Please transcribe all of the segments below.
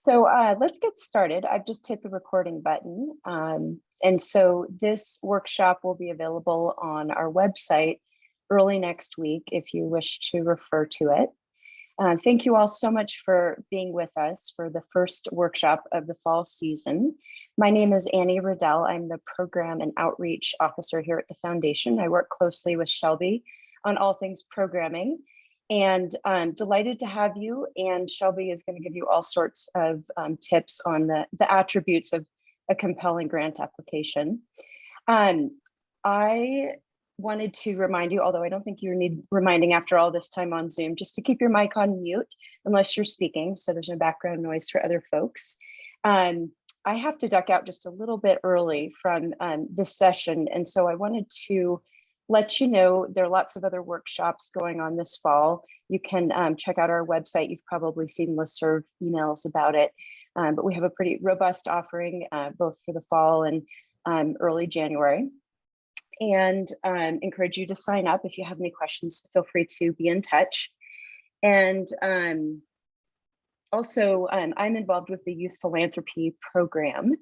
Let's get started. I've just hit the recording button. And so this workshop will be available on our website early next week if you wish to refer to it. Thank you all so much for being with us for the first workshop of the fall season. My name is Annie Riddell. I'm the Program and Outreach Officer here at the Foundation. I work closely with Shelby on all things programming. And I'm delighted to have you. And Shelby is going to give you all sorts of tips on the attributes of a compelling grant application. I wanted to remind you, although I don't think you need reminding after all this time on Zoom, just to keep your mic on mute unless you're speaking, so there's no background noise for other folks. I have to duck out just a little bit early from this session, and so I wanted to let you know there are lots of other workshops going on this fall. You can check out our website. You've probably seen listserv emails about it, but we have a pretty robust offering both for the fall and early January. And encourage you to sign up. If you have any questions, feel free to be in touch. And also, I'm involved with the Youth Philanthropy Program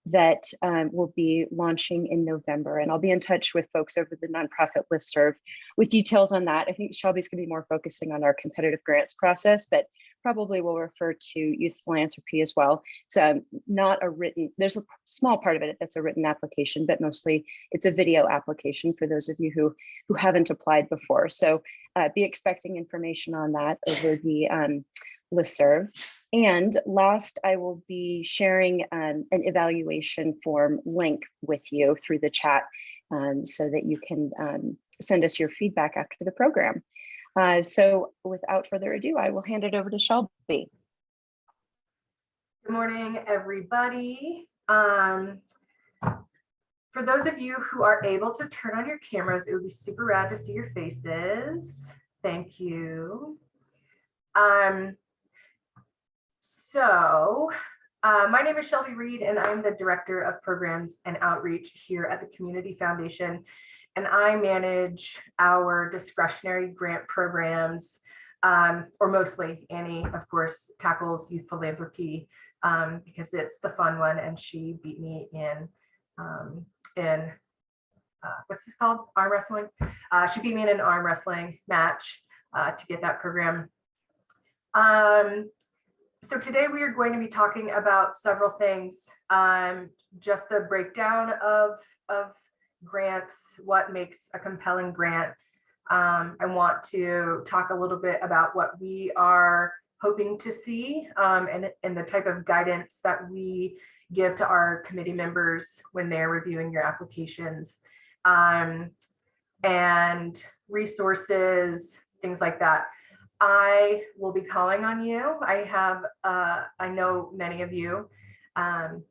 that will be launching in November. And I'll be in touch with folks over the nonprofit listserv with details on that. I think Shelby's gonna be more focusing on our competitive grants process, but probably will refer to youth philanthropy as well. It's not a written, there's a small part of it that's a written application, but mostly it's a video application for those of you who haven't applied before. So be expecting information on that over the listserv. And last, I will be sharing an evaluation form link with you through the chat so that you can send us your feedback after the program. So without further ado, I will hand it over to Shelby. Good morning, everybody. For those of you who are able to turn on your cameras, it would be super rad to see your faces. Thank you. My name is Shelby Reed, and I'm the Director of Programs and Outreach here at the Community Foundation. And I manage our discretionary grant programs, or mostly Annie, of course, tackles youth philanthropy because it's the fun one, and she beat me in what's this called? Arm wrestling. She beat me in an arm wrestling match to get that program. So today we are going to be talking about several things, just the breakdown of grants, what makes a compelling grant. I want to talk a little bit about what we are hoping to see and the type of guidance that we give to our committee members when they're reviewing your applications, and resources, things like that. I will be calling on you. I know many of you and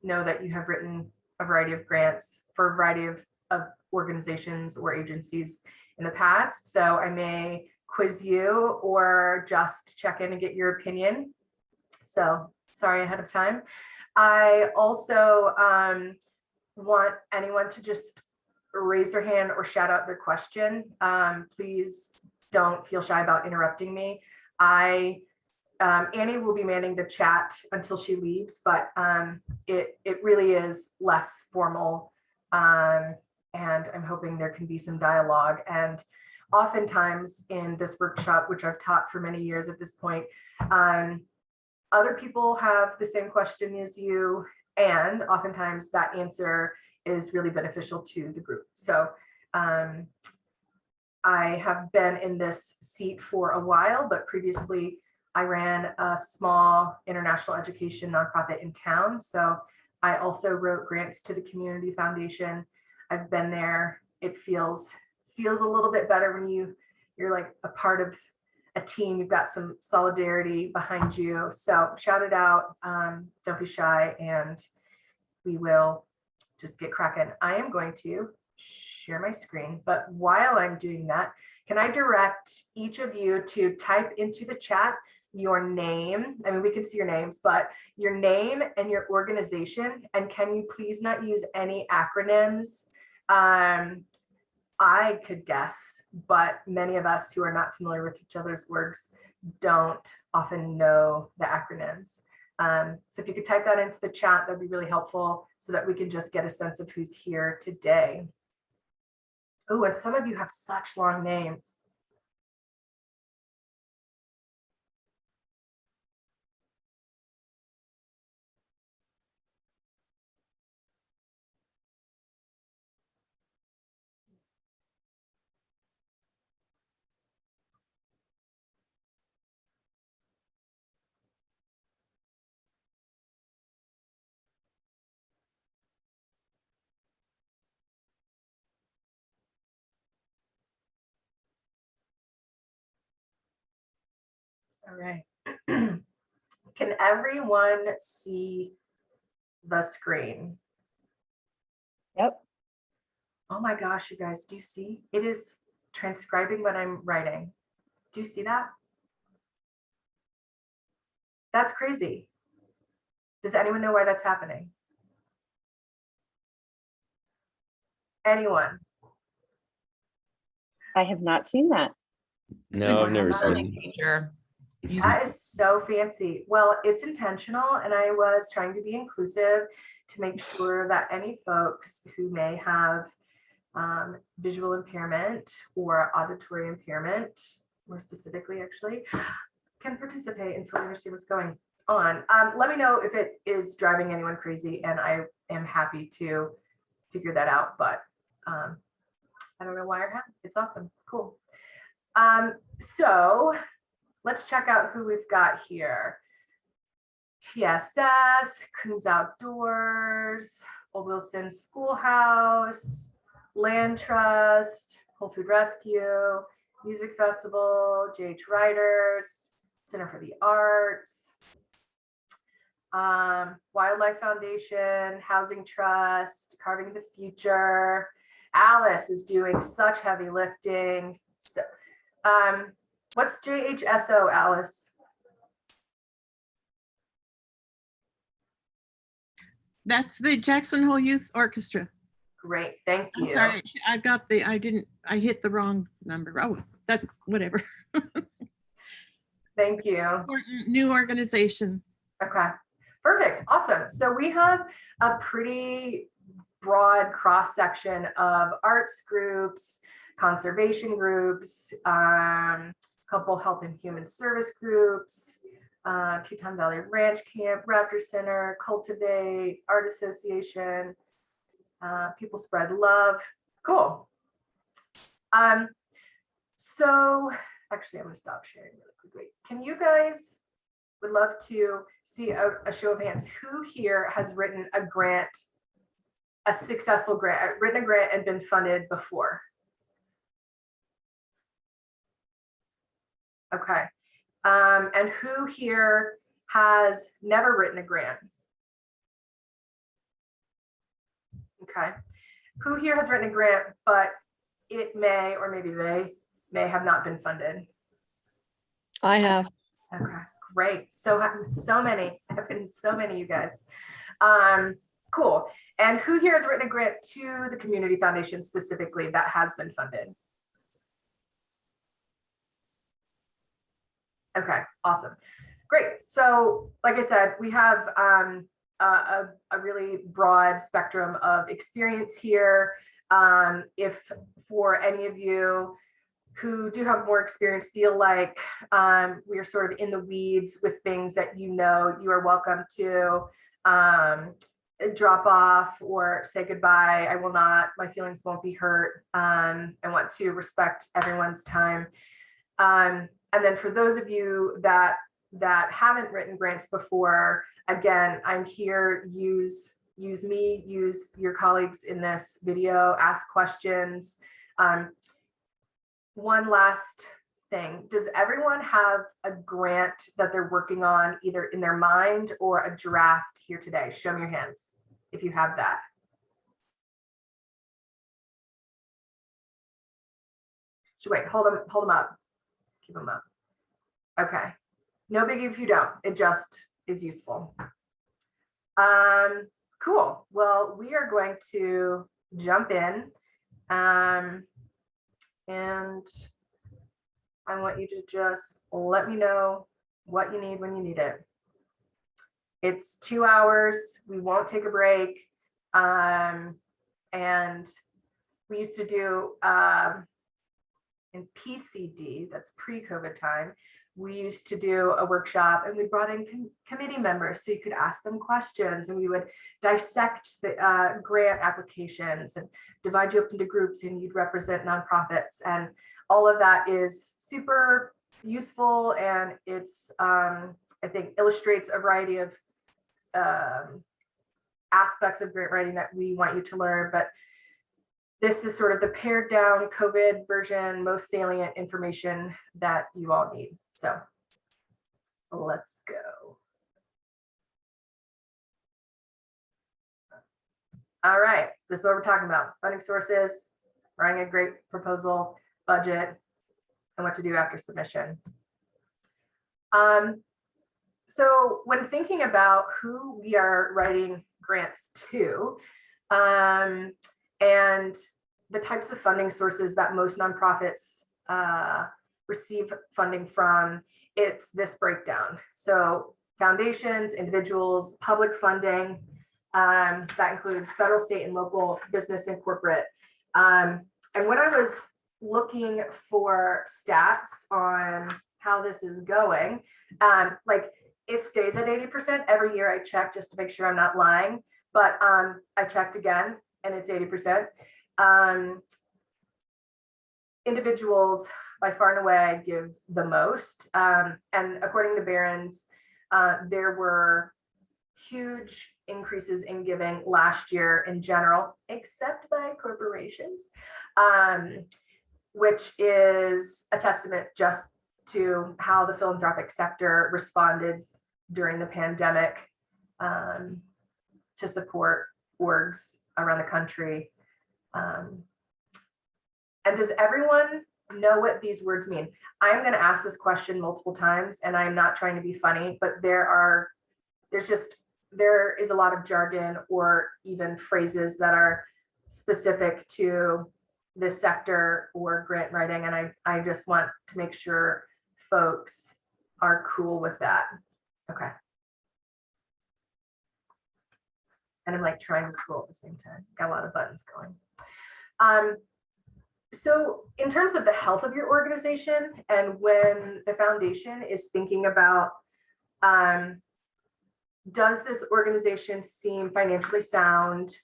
know that you have written a variety of grants for a variety of organizations or agencies in the past. So I may quiz you or just check in and get your opinion. So sorry ahead of time. I also want anyone to just raise their hand or shout out their question. Please don't feel shy about interrupting me. Annie will be manning the chat until she leaves, but it really is less formal, and I'm hoping there can be some dialogue. And oftentimes in this workshop, which I've taught for many years at this point, other people have the same question as you, and oftentimes that answer is really beneficial to the group. So I have been in this seat for a while, but previously I ran a small international education nonprofit in town. So I also wrote grants to the Community Foundation. I've been there. It feels a little bit better when you're like a part of a team. You've got some solidarity behind you. So shout it out. Don't be shy, and we will just get cracking. I am going to share my screen, but while I'm doing that, can I direct each of you to type into the chat your name? I mean, we can see your names, but your name and your organization, and can you please not use any acronyms? I could guess, but many of us who are not familiar with each other's works don't often know the acronyms. So if you could type that into the chat, that'd be really helpful so that we can just get a sense of who's here today. Oh, and some of you have such long names. All right. Can everyone see the screen? Yep. Oh my gosh, you guys, do you see? It is transcribing what I'm writing. Do you see that? That's crazy. Does anyone know why that's happening? Anyone? I have not seen that. No, I've never Another seen. Feature. That is so fancy. Well, it's intentional, and I was trying to be inclusive to make sure that any folks who may have visual impairment or auditory impairment, more specifically, actually, can participate and fully understand what's going on. Let me know if it is driving anyone crazy, and I am happy to figure that out, but I don't know why it happened. It's awesome. Cool. So let's check out who we've got here. TSS, Coons Outdoors, Old Wilson Schoolhouse, Land Trust, Whole Food Rescue, Music Festival, JH Writers, Center for the Arts, Wildlife Foundation, Housing Trust, Carving the Future. Alice is doing such heavy lifting. So, what's JHSO, Alice? That's the Jackson Hole Youth Orchestra. Great, thank I'm you. sorry, I hit the wrong number. Oh, that, whatever. Thank you. New organization. Okay, perfect, awesome. So we have a pretty broad cross section of arts groups, conservation groups, couple health and human service groups, Teton Valley Ranch Camp, Raptor Center, Cultivate, Art Association, People Spread Love. Cool. So actually, I'm going to stop sharing really quickly. Can you guys, would love to see a show of hands, who here has written a grant, a successful grant, written a grant and been funded before? Okay. And who here has never written a grant? Okay. Who here has written a grant, but it may, or maybe they may have not been funded? I have. Okay, great. So many, I've been so many, you guys. Cool. And who here has written a grant to the Community Foundation specifically that has been funded? Okay, awesome. Great. So like I said, we have a really broad spectrum of experience here. If for any of you who do have more experience feel like we are sort of in the weeds with things that you know, you are welcome to drop off or say goodbye. I will not, my feelings won't be hurt. I want to respect everyone's time. And then for those of you that haven't written grants before, again, I'm here, use me, use your colleagues in this video, ask questions. One last thing, does everyone have a grant that they're working on either in their mind or a draft here today? Show me your hands if you have that. So wait, hold them up. Keep them up. Okay. No biggie if you don't. It just is useful. Cool. Well, we are going to jump in. And I want you to just let me know what you need when you need it. It's 2 hours. We won't take a break. And we used to do in PCD, that's pre-COVID time, we used to do a workshop and we brought in committee members so you could ask them questions, and we would dissect the grant applications and divide you up into groups, and you'd represent nonprofits. And all of that is super useful, and it's, I think, illustrates a variety of aspects of grant writing that we want you to learn. But this is sort of the pared down COVID version, most salient information that you all need. So let's go. All right, this is what we're talking about: funding sources, writing a great proposal, budget, and what to do after submission. So when thinking about who we are writing grants to, and the types of funding sources that most nonprofits receive funding from, it's this breakdown. So foundations, individuals, public funding, that includes federal, state, and local, business and corporate. And when I was looking for stats on how this is going, like, it stays at 80%. Every year I check just to make sure I'm not lying, but I checked again and it's 80%. Individuals by far and away give the most. And according to Barron's, there were huge increases in giving last year in general, except by corporations, which is a testament just to how the philanthropic sector responded during the pandemic to support orgs around the country. And does everyone know what these words mean? I'm going to ask this question multiple times, and I'm not trying to be funny, but there is a lot of jargon or even phrases that are specific to this sector or grant writing, and I just want to make sure folks are cool with that. Okay. And I'm like trying to scroll at the same time. Got a lot of buttons going. So in terms of the health of your organization, and when the foundation is thinking about, does this organization seem financially sound?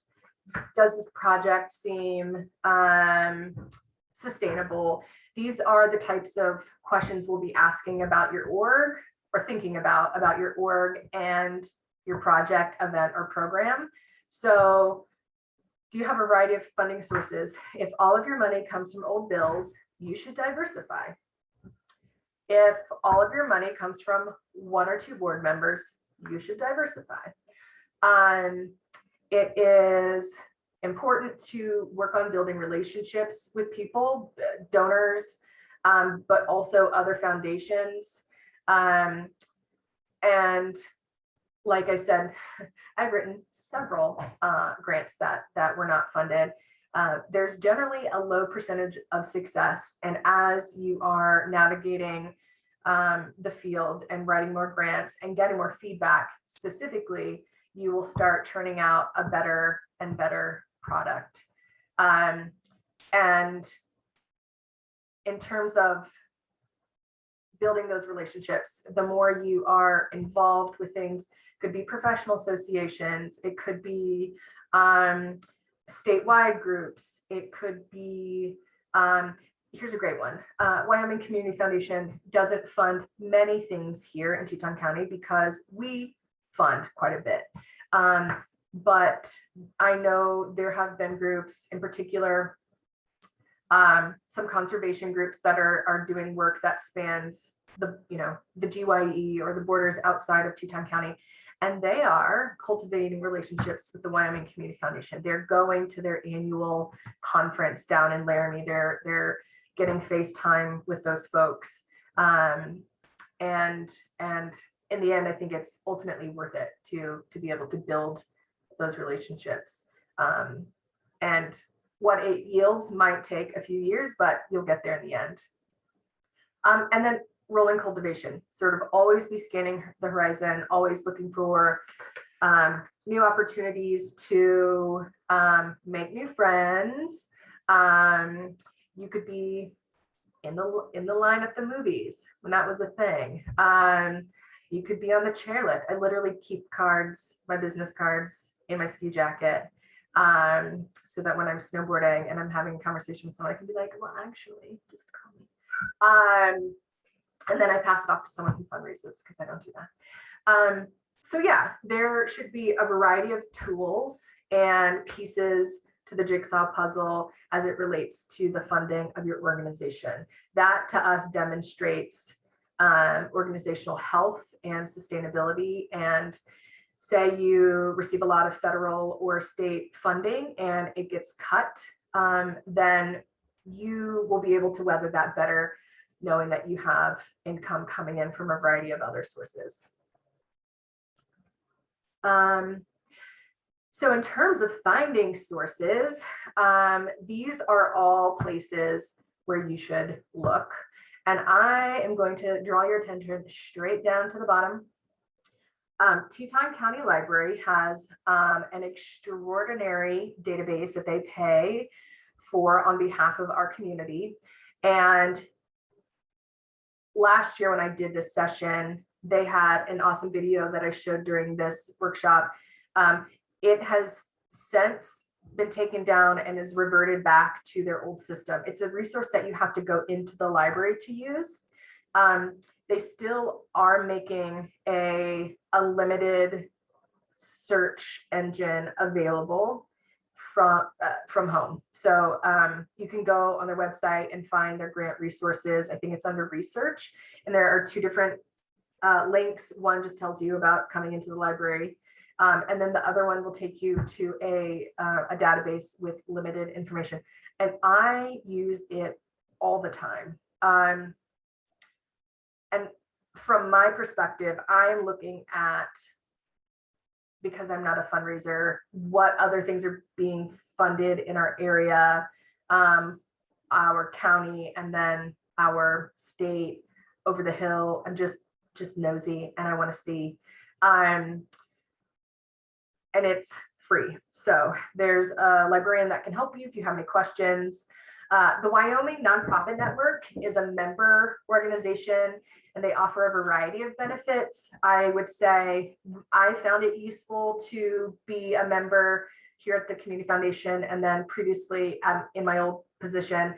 Does this project seem sustainable? These are the types of questions we'll be asking about your org, or thinking about your org and your project, event, or program. So do you have a variety of funding sources? If all of your money comes from old bills, you should diversify. If all of your money comes from 1 or 2 board members, you should diversify. It is important to work on building relationships with people, donors, but also other foundations. And like I said, I've written several grants that were not funded. There's generally a low percentage of success. And as you are navigating the field and writing more grants and getting more feedback specifically, you will start churning out a better and better product. And in terms of building those relationships, the more you are involved with things, could be professional associations, it could be statewide groups, it could be, here's a great one. Wyoming Community Foundation doesn't fund many things here in Teton County because we fund quite a bit. But I know there have been groups, in particular, some conservation groups that are doing work that spans the GYE or the borders outside of Teton County, and they are cultivating relationships with the Wyoming Community Foundation. They're going to their annual conference down in Laramie. They're getting FaceTime with those folks, and in the end, I think it's ultimately worth it to be able to build those relationships. And what it yields might take a few years, but you'll get there in the end. And then rolling cultivation, sort of always be scanning the horizon, always looking for new opportunities to make new friends. You could be in the line at the movies when that was a thing. You could be on the chairlift. I literally keep cards, my business cards, in my ski jacket, so that when I'm snowboarding and I'm having a conversation with someone, I can be like, well, actually, just call me. And then I pass it off to someone who fundraises, because I don't do that. So yeah, there should be a variety of tools and pieces to the jigsaw puzzle as it relates to the funding of your organization. That to us demonstrates organizational health and sustainability. And say you receive a lot of federal or state funding and it gets cut, then you will be able to weather that better, knowing that you have income coming in from a variety of other sources. So in terms of finding sources, these are all places where you should look. And I am going to draw your attention straight down to the bottom. Teton County Library has an extraordinary database that they pay for on behalf of our community. And last year when I did this session, they had an awesome video that I showed during this workshop. It has since been taken down and is reverted back to their old system. It's a resource that you have to go into the library to use. They still are making a limited search engine available from home. So you can go on their website and find their grant resources. I think it's under research, and there are two different links. One just tells you about coming into the library, and then the other one will take you to a database with limited information. And I use it all the time. And from my perspective, I'm looking at, because I'm not a fundraiser, what other things are being funded in our area, our county, and then our state over the hill. I'm just nosy and I want to see. And it's free. So there's a librarian that can help you if you have any questions. The Wyoming Nonprofit Network is a member organization and they offer a variety of benefits. I would say I found it useful to be a member here at the Community Foundation, and then previously in my old position,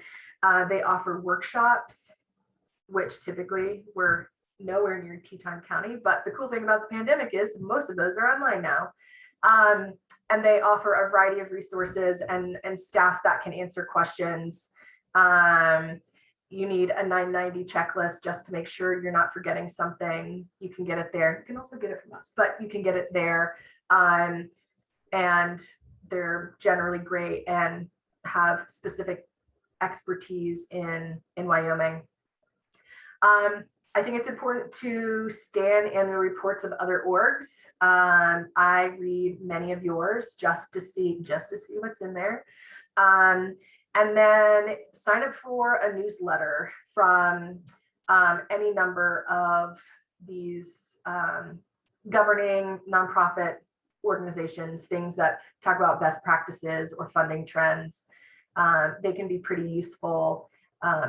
they offer workshops, which typically were nowhere near Teton County. But the cool thing about the pandemic is most of those are online now. And they offer a variety of resources and staff that can answer questions. You need a 990 checklist just to make sure you're not forgetting something. You can get it there. You can also get it from us, but you can get it there. And they're generally great and have specific expertise in Wyoming. I think it's important to scan annual reports of other orgs. I read many of yours just to see what's in there. And then sign up for a newsletter from any number of these governing nonprofit organizations, things that talk about best practices or funding trends. They can be pretty useful.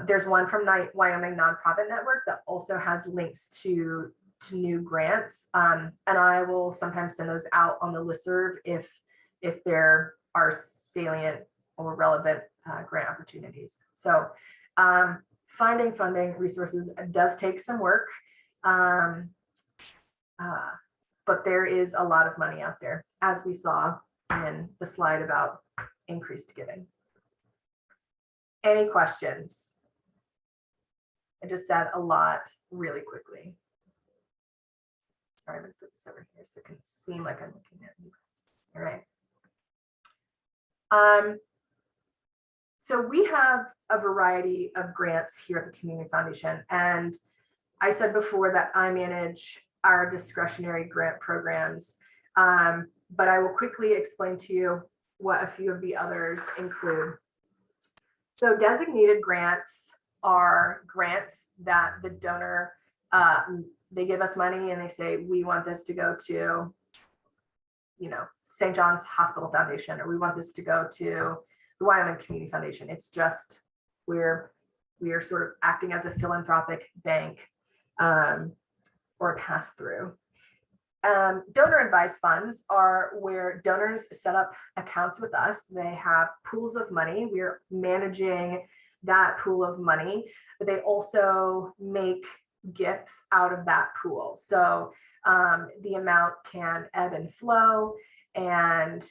There's one from Wyoming Nonprofit Network that also has links to new grants. And I will sometimes send those out on the listserv if there are salient or relevant grant opportunities. So finding funding resources does take some work, but there is a lot of money out there, as we saw in the slide about increased giving. Any questions? I just said a lot really quickly. Sorry, I'm gonna put this over here so it can seem like I'm looking at you guys. All right. So we have a variety of grants here at the Community Foundation. And I said before that I manage our discretionary grant programs, but I will quickly explain to you what a few of the others include. So designated grants are grants that the donor, they give us money and they say, we want this to go to, you know, St. John's Hospital Foundation, or we want this to go to the Wyoming Community Foundation. It's just, we are sort of acting as a philanthropic bank, or a pass through. Donor advised funds are where donors set up accounts with us. They have pools of money. We're managing that pool of money, but they also make gifts out of that pool. So the amount can ebb and flow, and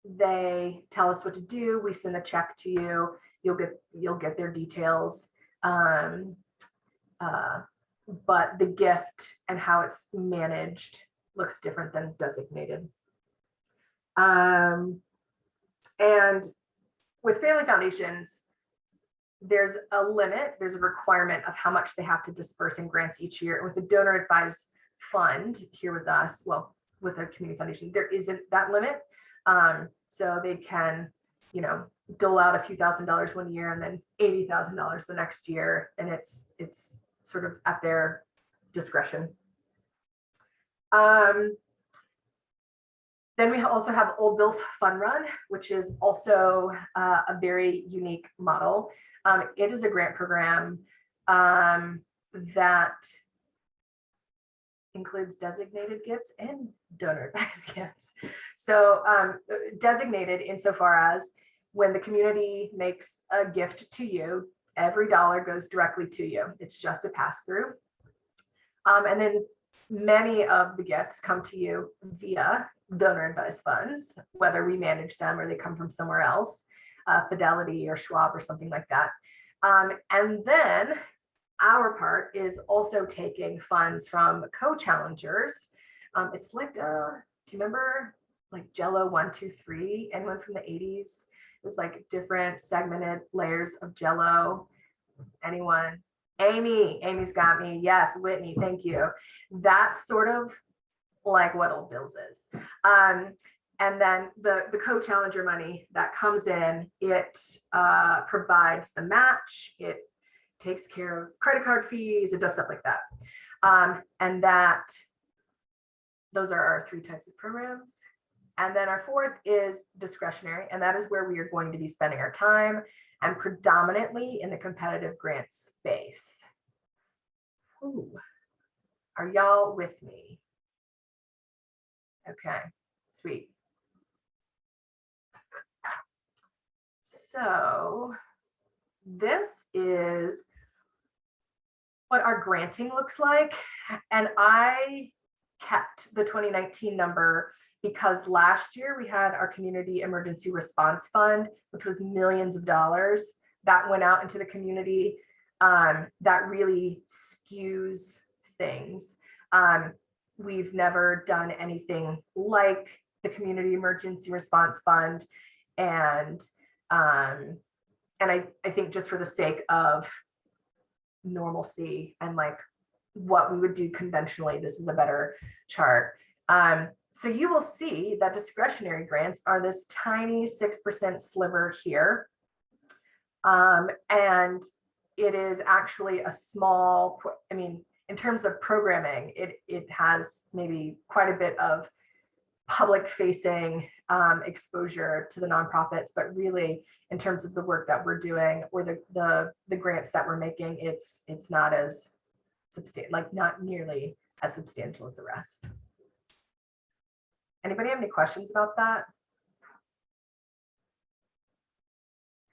they tell us what to do. We send a check to you. You'll get their details. But the gift and how it's managed looks different than designated. And with family foundations, there's a limit, there's a requirement of how much they have to disperse in grants each year. And with the donor advised fund here with us, well, with a community foundation, there isn't that limit. So they can, you know, dole out a few $1,000s one year and then $80,000 the next year. And it's sort of at their discretion. Then we also have Old Bill's Fun Run, which is also a very unique model. It is a grant program that includes designated gifts and donor advised gifts. So designated insofar as when the community makes a gift to you, every dollar goes directly to you. It's just a pass through. And then many of the gifts come to you via donor advised funds, whether we manage them or they come from somewhere else, Fidelity or Schwab or something like that. And then our part is also taking funds from co-challengers. It's like, do you remember like Jello 1, 2, 3? Anyone from the 80s? It was like different segmented layers of Jello. Anyone? Amy's got me. Yes, Whitney, thank you. That's sort of like what Old Bill's is. And then the co-challenger money that comes in, it provides the match, it takes care of credit card fees, it does stuff like that. And those are our 3 types of programs. And then our 4th is discretionary, and that is where we are going to be spending our time, and predominantly in the competitive grant space. Ooh. Are y'all with me? Okay, sweet. So this is what our granting looks like. And I kept the 2019 number because last year we had our Community Emergency Response Fund, which was millions of dollars that went out into the community. That really skews things. We've never done anything like the Community Emergency Response Fund. And I think just for the sake of normalcy and like what we would do conventionally, this is a better chart. So you will see that discretionary grants are this tiny 6% sliver here. And it is actually a small, I mean, in terms of programming, it has maybe quite a bit of public facing exposure to the nonprofits, but really in terms of the work that we're doing or the grants that we're making, it's not as substantial, like not nearly as substantial as the rest. Anybody have any questions about that?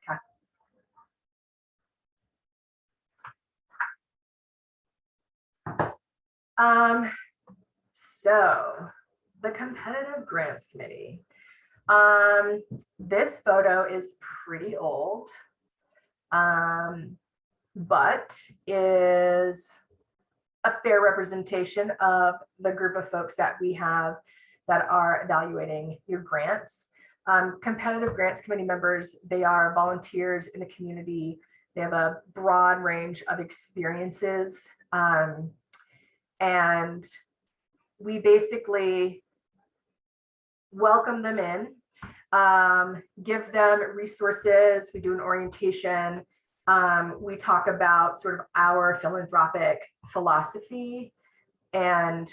Okay. So the Competitive Grants Committee. This photo is pretty old, but is a fair representation of the group of folks that we have that are evaluating your grants. Competitive Grants Committee members, they are volunteers in the community. They have a broad range of experiences. And we basically welcome them in, give them resources. We do an orientation. We talk about sort of our philanthropic philosophy and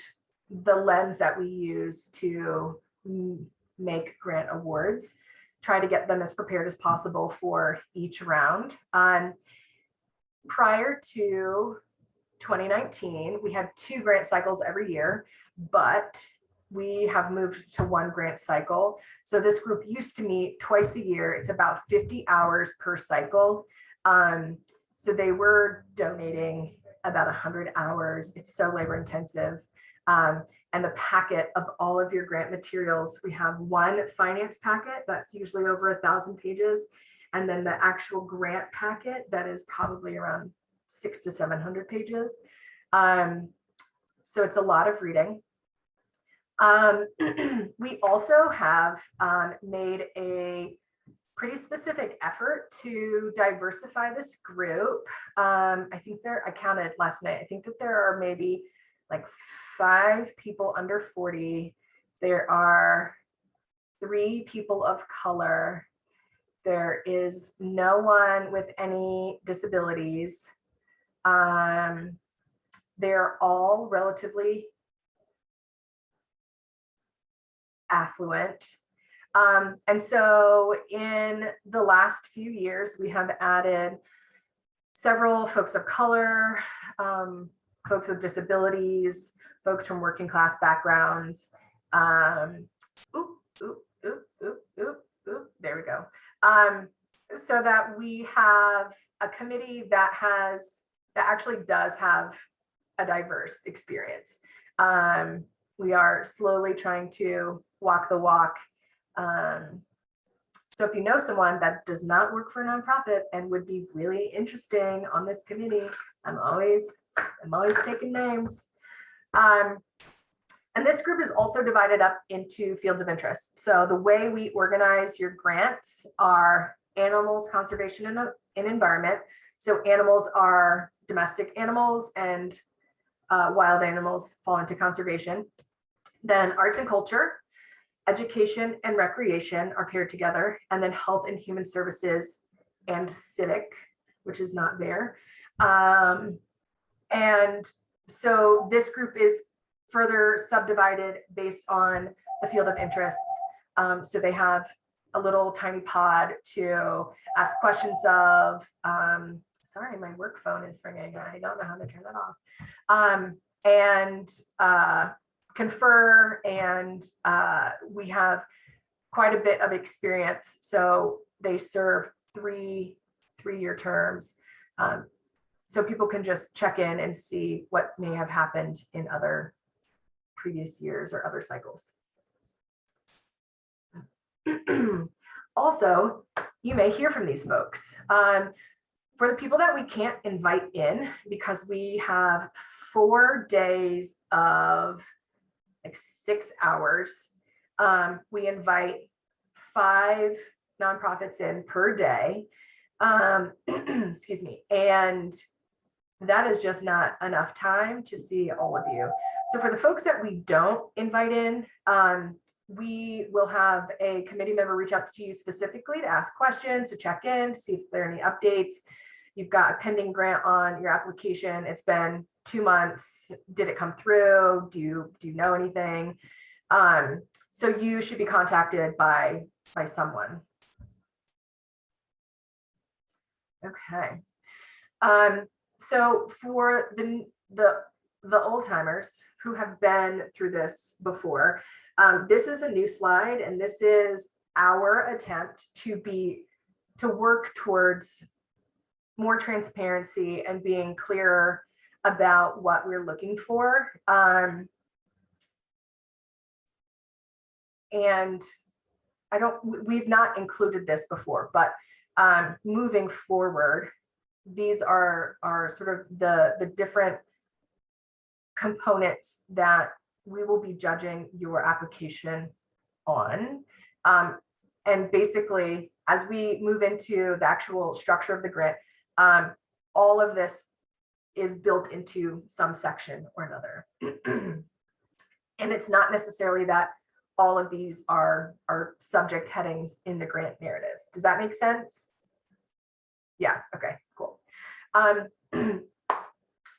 the lens that we use to make grant awards, try to get them as prepared as possible for each round. Prior to 2019, we had 2 grant cycles every year, but we have moved to 1 grant cycle. So this group used to meet twice a year. It's about 50 hours per cycle. So they were donating about 100 hours. It's so labor intensive. And the packet of all of your grant materials, we have 1 finance packet that's usually over 1,000 pages. And then the actual grant packet that is probably around 600 to 700 pages. So it's a lot of reading. We also have made a pretty specific effort to diversify this group. I counted last night, I think that there are maybe like 5 people under 40. There are 3 people of color. There is no one with any disabilities. They're all relatively affluent. And so in the last few years, we have added several folks of color, folks with disabilities, folks from working class backgrounds. There we go. So that we have a committee that actually does have a diverse experience. We are slowly trying to walk the walk. So if you know someone that does not work for a nonprofit and would be really interesting on this committee, I'm always taking names. And this group is also divided up into fields of interest. So the way we organize your grants are animals, conservation, and environment. So animals are domestic animals, and wild animals fall into conservation. Then arts and culture, education and recreation are paired together, and then health and human services and civic, which is not there. And so this group is further subdivided based on the field of interests. So they have a little tiny pod to ask questions of, sorry, my work phone is ringing. I don't know how to turn that off. And confer, and we have quite a bit of experience. So they serve 3-year terms. So people can just check in and see what may have happened in other previous years or other cycles. Also, you may hear from these folks. For the people that we can't invite in, because we have 4 days of like 6 hours, we invite 5 nonprofits in per day. Excuse me. And that is just not enough time to see all of you. So for the folks that we don't invite in, we will have a committee member reach out to you specifically to ask questions, to check in, to see if there are any updates. You've got a pending grant on your application. It's been 2 months. Did it come through? Do you know anything? So you should be contacted by someone. Okay. So for the old timers who have been through this before, this is a new slide, and this is our attempt to work towards more transparency and being clearer about what we're looking for. And we've not included this before, but moving forward, these are sort of the different components that we will be judging your application on. And basically, as we move into the actual structure of the grant, all of this is built into some section or another. And it's not necessarily that all of these are subject headings in the grant narrative. Does that make sense? Yeah, okay, cool. Um,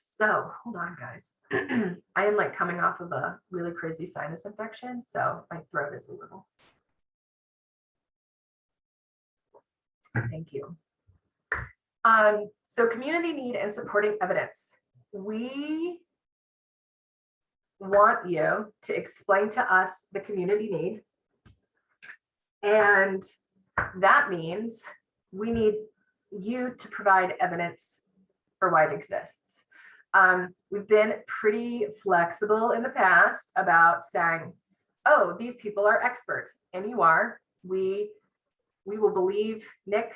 so hold on, guys. I am like coming off of a really crazy sinus infection, so my throat is a little. Thank you. So community need and supporting evidence. We want you to explain to us the community need. And that means we need you to provide evidence for why it exists. We've been pretty flexible in the past about saying, oh, these people are experts, and you are. We will believe Nick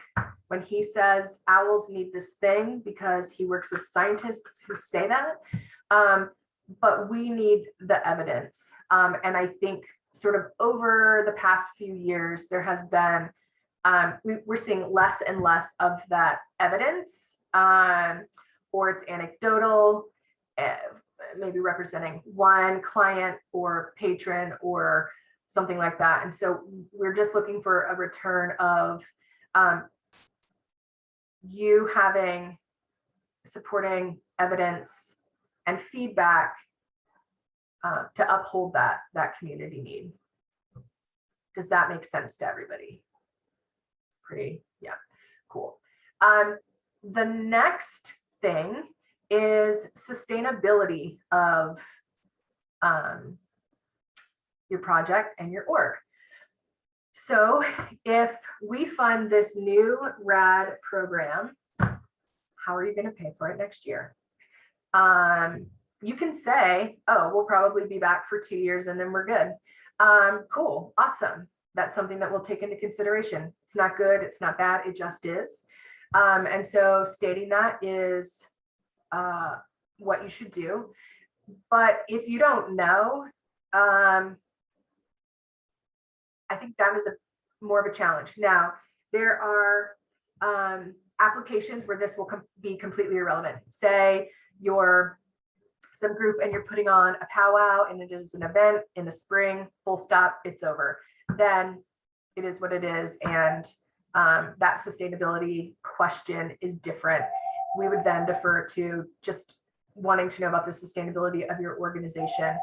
when he says owls need this thing because he works with scientists who say that. But we need the evidence. And I think sort of over the past few years, there has been, we're seeing less and less of that evidence, or it's anecdotal, maybe representing one client or patron or something like that. And so we're just looking for a return of you having supporting evidence and feedback to uphold that community need. Does that make sense to everybody? It's pretty, yeah, cool. The next thing is sustainability of your project and your org. So if we fund this new RAD program, how are you going to pay for it next year? You can say, oh, we'll probably be back for 2 years and then we're good. Cool, awesome. That's something that we'll take into consideration. It's not good, it's not bad, it just is. And so stating that is what you should do. But if you don't know, I think that is more of a challenge. Now, there are applications where this will be completely irrelevant. Say you're some group and you're putting on a powwow and it is an event in the spring, full stop, it's over. Then it is what it is. And that sustainability question is different. We would then defer to just wanting to know about the sustainability of your organization.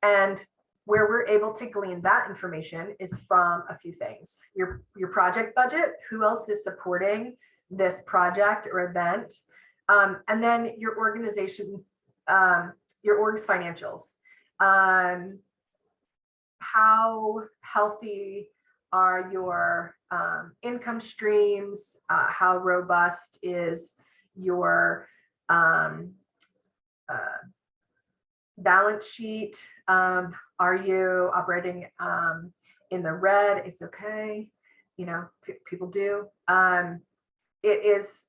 And where we're able to glean that information is from a few things. Your project budget, who else is supporting this project or event, and then your organization, your org's financials. How healthy are your income streams? How robust is your balance sheet? Are you operating in the red? It's okay. You know, people do. It is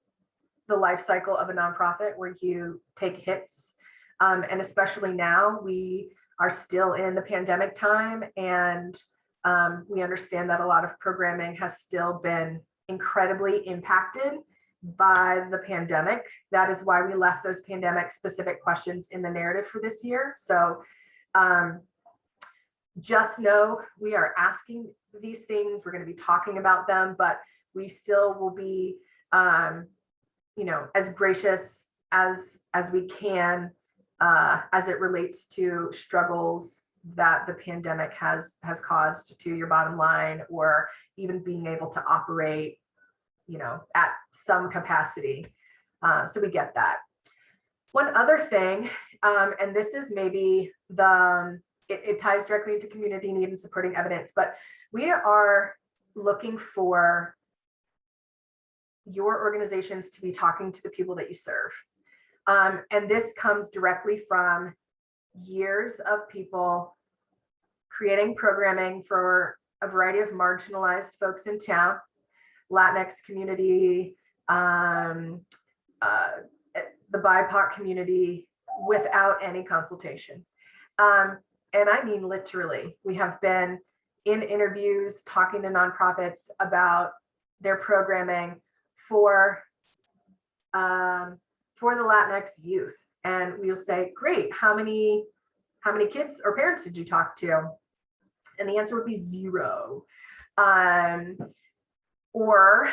the life cycle of a nonprofit where you take hits. And especially now, we are still in the pandemic time, and we understand that a lot of programming has still been incredibly impacted by the pandemic. That is why we left those pandemic specific questions in the narrative for this year. So just know we are asking these things. We're going to be talking about them, but we still will be, you know, as gracious as we can as it relates to struggles that the pandemic has caused to your bottom line, or even being able to operate, you know, at some capacity. So we get that. One other thing, and this is maybe it ties directly to community need and supporting evidence, but we are looking for your organizations to be talking to the people that you serve. And this comes directly from years of people creating programming for a variety of marginalized folks in town, Latinx community, the BIPOC community, without any consultation. And I mean, literally, we have been in interviews talking to nonprofits about their programming for the Latinx youth. And we'll say, great, how many kids or parents did you talk to? And the answer would be 0. Or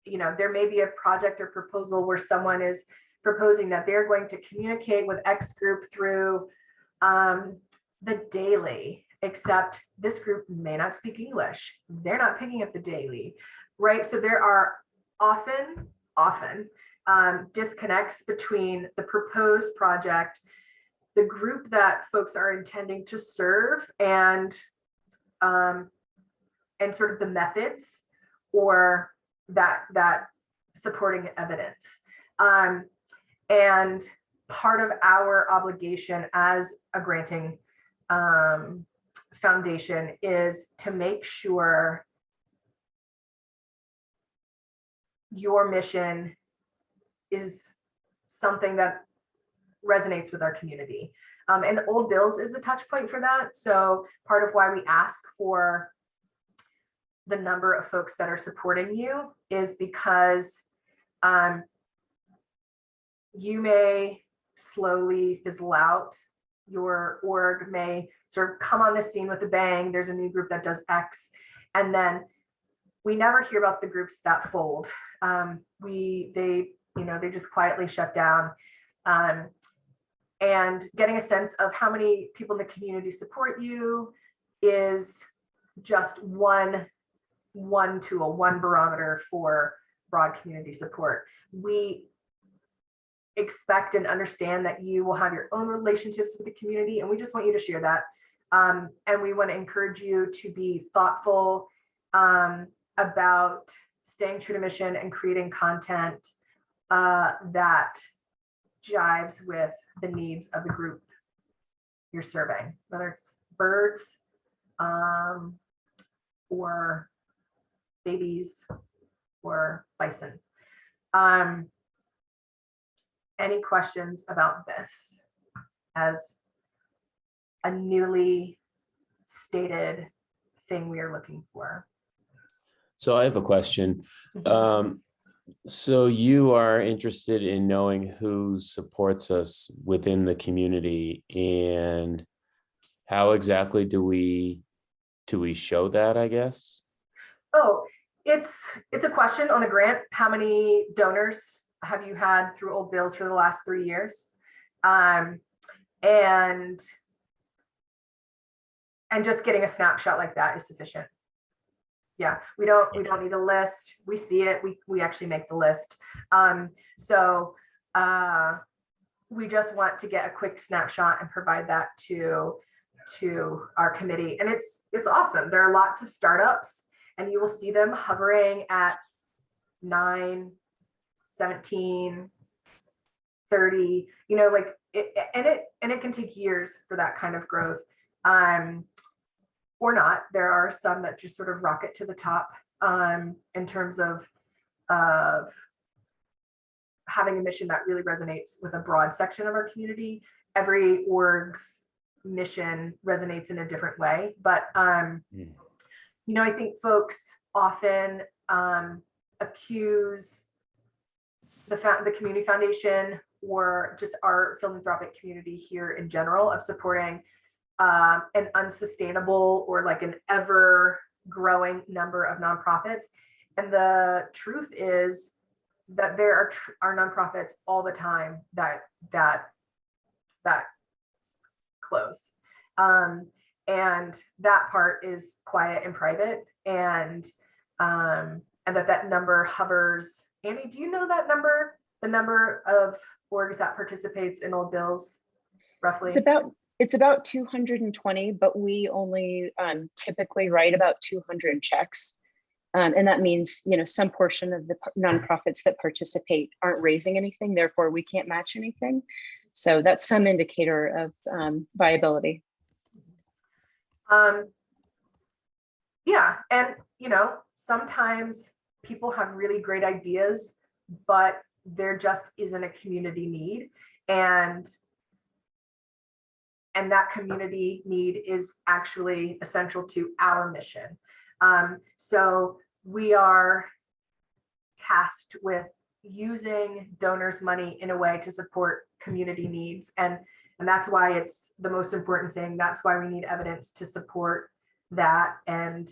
there may be a project or proposal where someone is proposing that they're going to communicate with X group through the daily, except this group may not speak English. They're not picking up the daily, right? So there are often disconnects between the proposed project, the group that folks are intending to serve, and sort of the methods or that supporting evidence. And part of our obligation as a granting foundation is to make sure your mission is something that resonates with our community. And Old Bills is a touch point for that. So part of why we ask for the number of folks that are supporting you is because you may slowly fizzle out. Your org may sort of come on the scene with a bang. There's a new group that does X, and then we never hear about the groups that fold. They just quietly shut down. And getting a sense of how many people in the community support you is just one tool, one barometer for broad community support. We expect and understand that you will have your own relationships with the community, and we just want you to share that. And we want to encourage you to be thoughtful about staying true to mission and creating content that jives with the needs of the group you're serving, whether it's birds or babies or bison. Any questions about this as a newly stated thing we are looking for? So I have a question. So you are interested in knowing who supports us within the community, and how exactly do we show that, I guess? Oh, it's a question on the grant. How many donors have you had through Old Bills for the last 3 years? And just getting a snapshot like that is sufficient. Yeah, we don't need a list. We see it. We actually make the list. So we just want to get a quick snapshot and provide that to our committee. And it's awesome. There are lots of startups, and you will see them hovering at 9, 17, 30, like and it can take years for that kind of growth. Or not. There are some that just sort of rocket to the top in terms of having a mission that really resonates with a broad section of our community. Every org's mission resonates in a different way, but I think folks often accuse the community foundation or just our philanthropic community here in general of supporting an unsustainable or like an ever growing number of nonprofits. And the truth is that there are nonprofits all the time that close. And that part is quiet and private, and that number hovers. Annie, do you know that number, the number of orgs that participates in Old Bills, roughly? It's about 220, but we only typically write about 200 checks. And that means, some portion of the nonprofits that participate aren't raising anything, therefore we can't match anything. So that's some indicator of viability. Yeah, and sometimes people have really great ideas, but there just isn't a community need. And that community need is actually essential to our mission. So we are tasked with using donors' money in a way to support community needs. And that's why it's the most important thing. That's why we need evidence to support that. And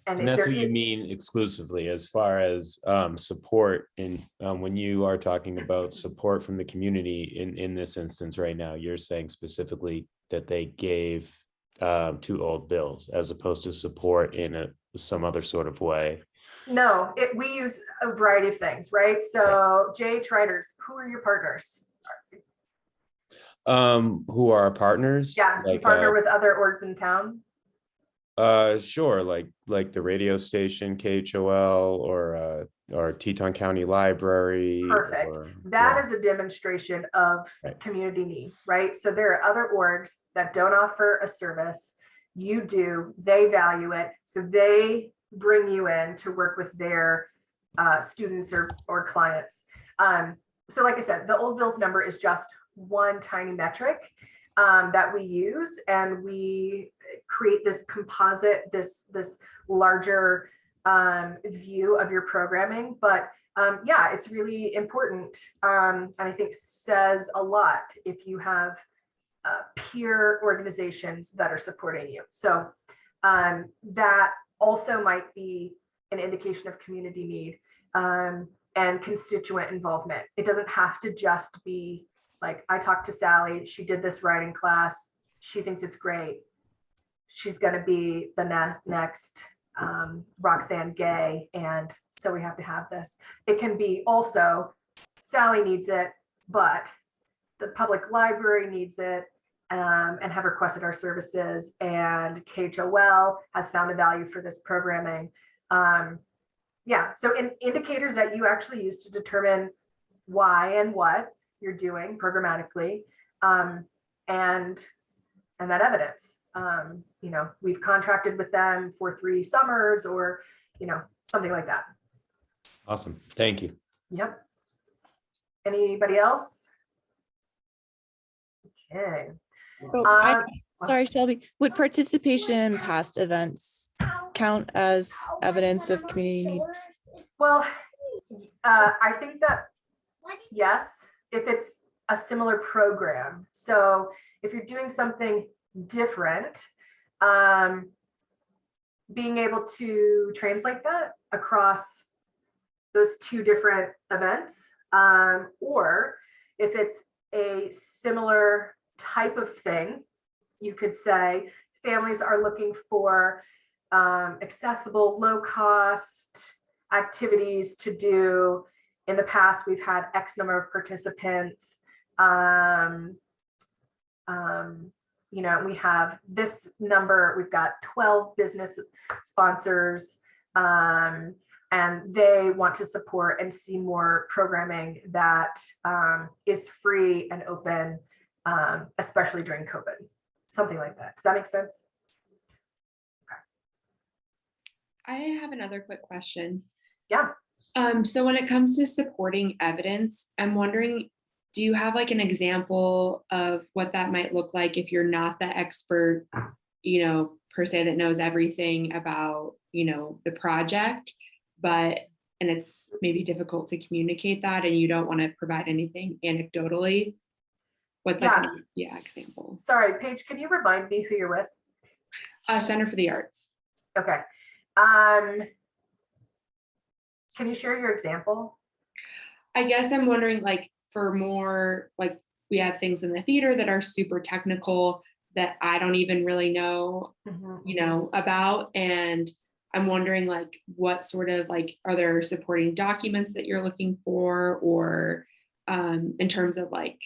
And And if that's there what you is, mean exclusively as far as support in when you are talking about support from the community in this instance right now, you're saying specifically that they gave to Old Bills as opposed to support in some other sort of way. no, we use a variety of things, right? So JH Writers, who are your partners? Who are our partners? Yeah, do you Like, partner with other orgs in town? sure, like the radio station KHOL or Teton County Library. Perfect. Or, That yeah. is a demonstration of Right. community need, right? So there are other orgs that don't offer a service. You do, they value it. So they bring you in to work with their students or clients. So like I said, the Old Bills number is just one tiny metric that we use, and we create this composite, this larger view of your programming. But yeah, it's really important, and I think says a lot if you have peer organizations that are supporting you. So that also might be an indication of community need and constituent involvement. It doesn't have to just be like, I talked to Sally, she did this writing class, she thinks it's great, she's going to be the next Roxane Gay, and so we have to have this. It can be also, Sally needs it, but the public library needs it and have requested our services, and KHOL has found a value for this programming. Yeah, so indicators that you actually use to determine why and what you're doing programmatically, and that evidence. You know, we've contracted with them for 3 summers, or, you know, something like that. Awesome. Thank you. Yep. Anybody else? Okay. Oh, sorry, Shelby, would participation in past events count as evidence of community need? Well, I think that yes, if it's a similar program. So if you're doing something different, being able to translate that across those 2 different events, or if it's a similar type of thing, you could say families are looking for accessible, low-cost activities to do. In the past, we've had X number of participants. You know, we have this number, we've got 12 business sponsors, and they want to support and see more programming that is free and open, especially during COVID, something like that. Does that make sense? I have another quick question. Yeah. So when it comes to supporting evidence, I'm wondering, do you have like an example of what that might look like if you're not the expert, you know, per se, that knows everything about, you know, the project, and it's maybe difficult to communicate that and you don't want to provide anything anecdotally? What's that example? Sorry, Paige, can you remind me who you're with? Center for the Arts. Okay. Can you share your example? I guess I'm wondering, like, for more, like, we have things in the theater that are super technical that I don't even really know, you know, about. And I'm wondering, like, what sort of, like, are there supporting documents that you're looking for, or in terms of like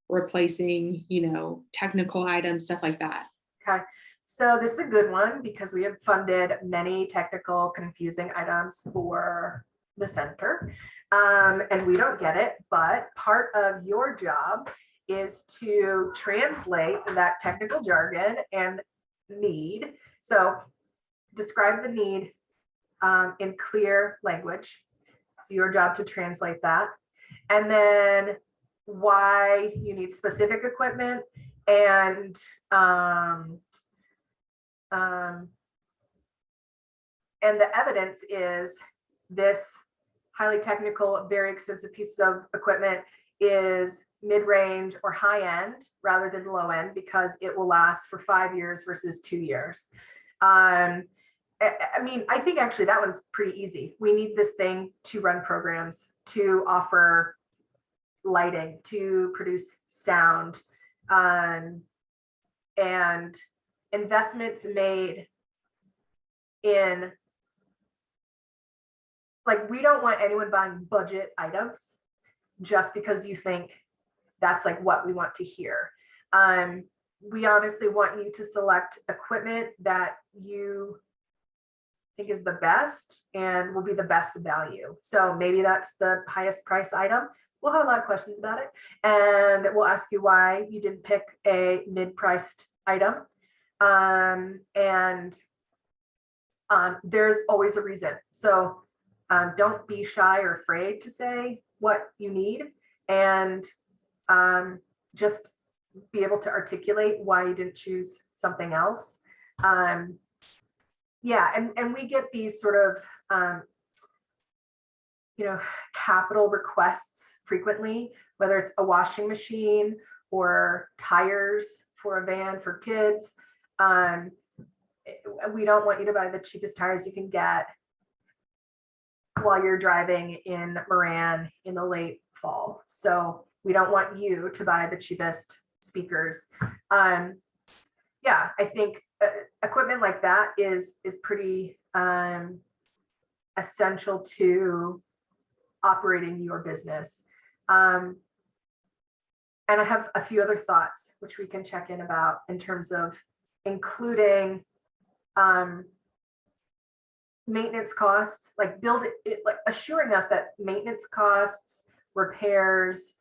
replacing, you know, technical items, stuff like that? Okay. So this is a good one because we have funded many technical confusing items for the center, and we don't get it, but part of your job is to translate that technical jargon and need. So describe the need in clear language. It's your job to translate that. And then why you need specific equipment, and the evidence is this highly technical, very expensive piece of equipment is mid-range or high-end rather than low-end because it will last for 5 years versus 2 years. And I mean, I think actually that one's pretty easy. We need this thing to run programs, to offer lighting, to produce sound, and investments made in, like, we don't want anyone buying budget items just because you think that's like what we want to hear. We honestly want you to select equipment that you think is the best and will be the best value. So maybe that's the highest price item. We'll have a lot of questions about it, and we'll ask you why you didn't pick a mid-priced item. There's always a reason. So don't be shy or afraid to say what you need, and just be able to articulate why you didn't choose something else. Yeah, and we get these sort of capital requests frequently, whether it's a washing machine or tires for a van for kids. We don't want you to buy the cheapest tires you can get while you're driving in Moran in the late fall. So we don't want you to buy the cheapest speakers. Yeah, I think equipment like that is pretty essential to operating your business. And I have a few other thoughts which we can check in about in terms of including maintenance costs, like assuring us that maintenance costs, repairs,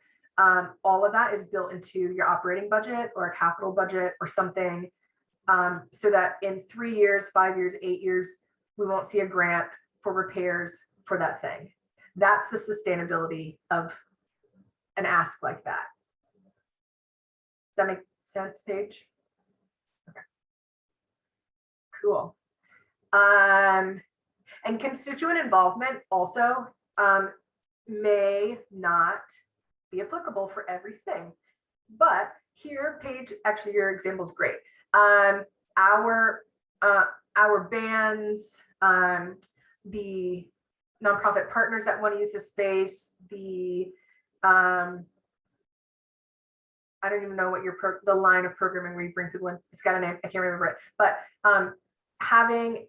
all of that is built into your operating budget or a capital budget or something, so that in 3 years, 5 years, 8 years, we won't see a grant for repairs for that thing. That's the sustainability of an ask like that. Does that make sense, Paige? Okay. Cool. And constituent involvement also may not be applicable for everything, but here, Paige, actually your example is great. Our bands, the nonprofit partners that want to use the space, the I don't even know what the line of programming where you bring people in, it's got a name, I can't remember it, but having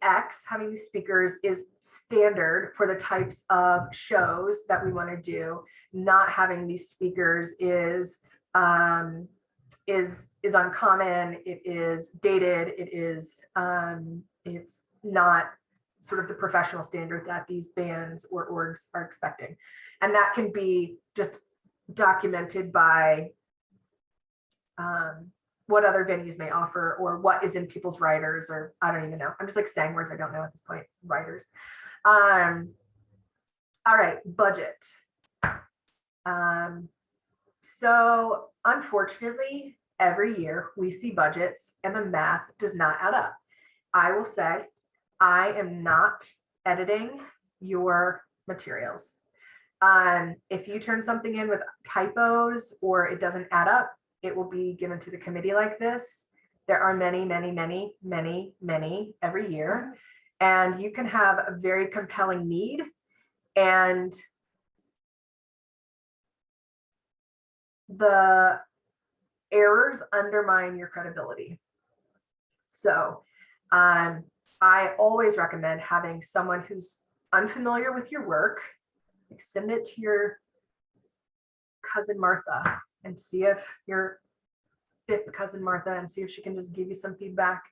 these speakers is standard for the types of shows that we want to do. Not having these speakers is uncommon. It is dated. It is it's not sort of the professional standard that these bands or orgs are expecting, and that can be just documented by what other venues may offer or what is in people's riders, or I don't even know. I'm just like saying words I don't know at this point. Riders. All right, budget. So unfortunately, every year we see budgets and the math does not add up. I will say, I am not editing your materials. If you turn something in with typos or it doesn't add up, it will be given to the committee like this. There are many, many, many, many, many every year. And you can have a very compelling need, and the errors undermine your credibility. So I always recommend having someone who's unfamiliar with your work, like send it to your cousin Martha and see if your fifth cousin Martha and see if she can just give you some feedback.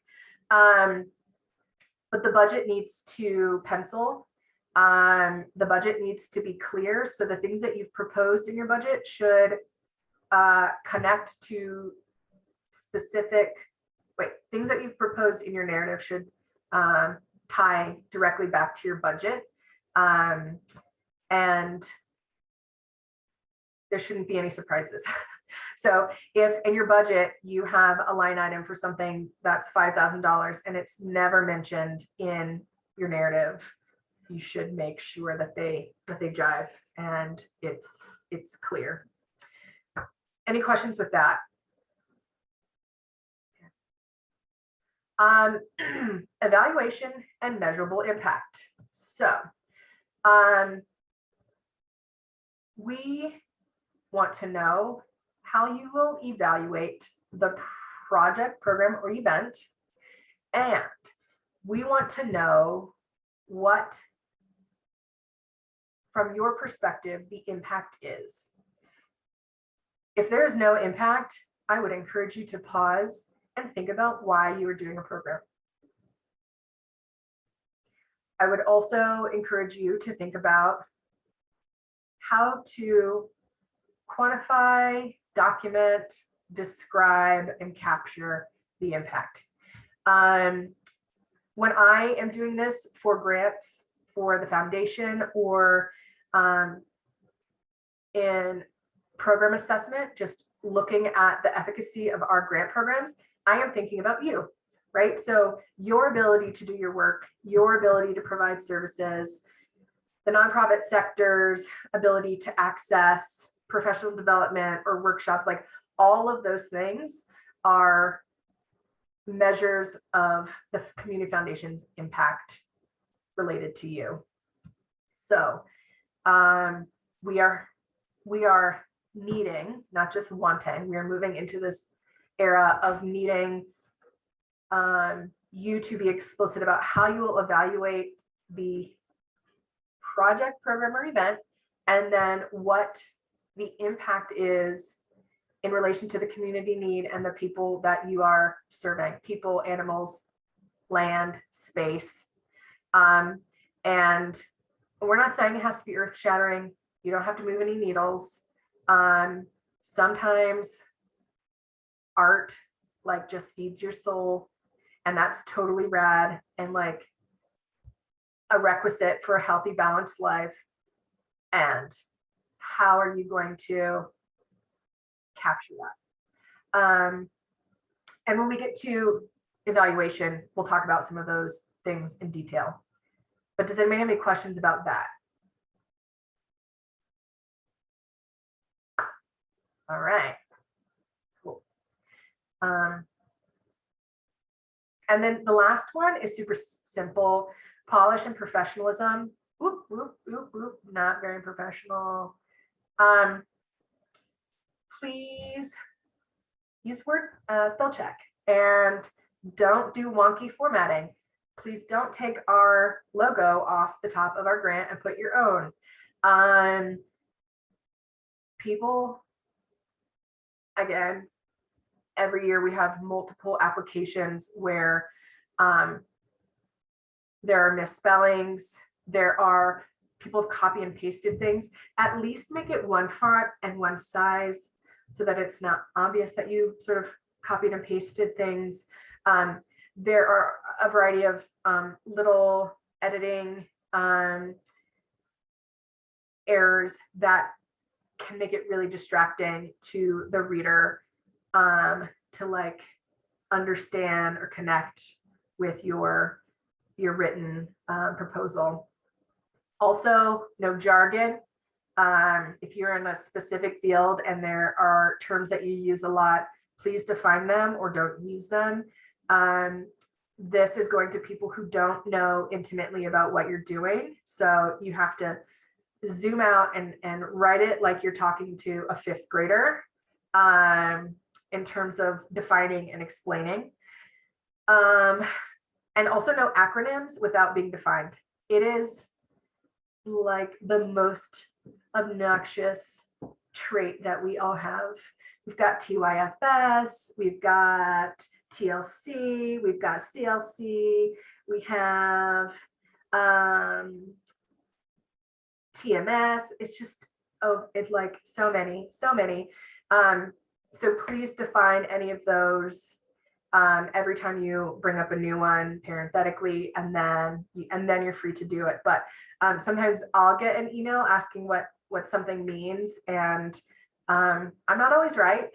But the budget needs to pencil. The budget needs to be clear. So the things that you've proposed in your budget should connect to specific, things that you've proposed in your narrative should tie directly back to your budget. And there shouldn't be any surprises. So if in your budget you have a line item for something that's $5,000 and it's never mentioned in your narrative, you should make sure that they jive and it's clear. Any questions with that? Evaluation and measurable impact. So we want to know how you will evaluate the project, program, or event. And we want to know what, from your perspective, the impact is. If there is no impact, I would encourage you to pause and think about why you are doing a program. I would also encourage you to think about how to quantify, document, describe, and capture the impact. When I am doing this for grants for the foundation or in program assessment, just looking at the efficacy of our grant programs, I am thinking about you, right? So your ability to do your work, your ability to provide services, the nonprofit sector's ability to access professional development or workshops, like all of those things are measures of the community foundation's impact related to you. So we are needing, not just wanting, we are moving into this era of needing you to be explicit about how you will evaluate the project, program, or event, and then what the impact is in relation to the community need and the people that you are serving, people, animals, land, space. And we're not saying it has to be earth shattering. You don't have to move any needles. Sometimes art like just feeds your soul, and that's totally rad and like a requisite for a healthy, balanced life. And how are you going to capture that? And when we get to evaluation, we'll talk about some of those things in detail. But does anybody have any questions about that? All right, cool. And then the last one is super simple: polish and professionalism. Whoop, whoop, whoop, whoop. Not very professional. Please use word spell check and don't do wonky formatting. Please don't take our logo off the top of our grant and put your own. People, again, every year we have multiple applications where there are misspellings, there are people have copy and pasted things. At least make it one font and one size so that it's not obvious that you sort of copied and pasted things. There are a variety of little editing errors that can make it really distracting to the reader to like understand or connect with your written proposal. Also, no jargon. If you're in a specific field and there are terms that you use a lot, please define them or don't use them. This is going to people who don't know intimately about what you're doing. So you have to zoom out and write it like you're talking to a fifth grader in terms of defining and explaining. And also no acronyms without being defined. It is like the most obnoxious trait that we all have. We've got TYFS, we've got TLC, we've got CLC, we have TMS. It's just, oh, it's like so many. So please define any of those every time you bring up a new one parenthetically, and then you're free to do it. But sometimes I'll get an email asking what something means, and I'm not always right.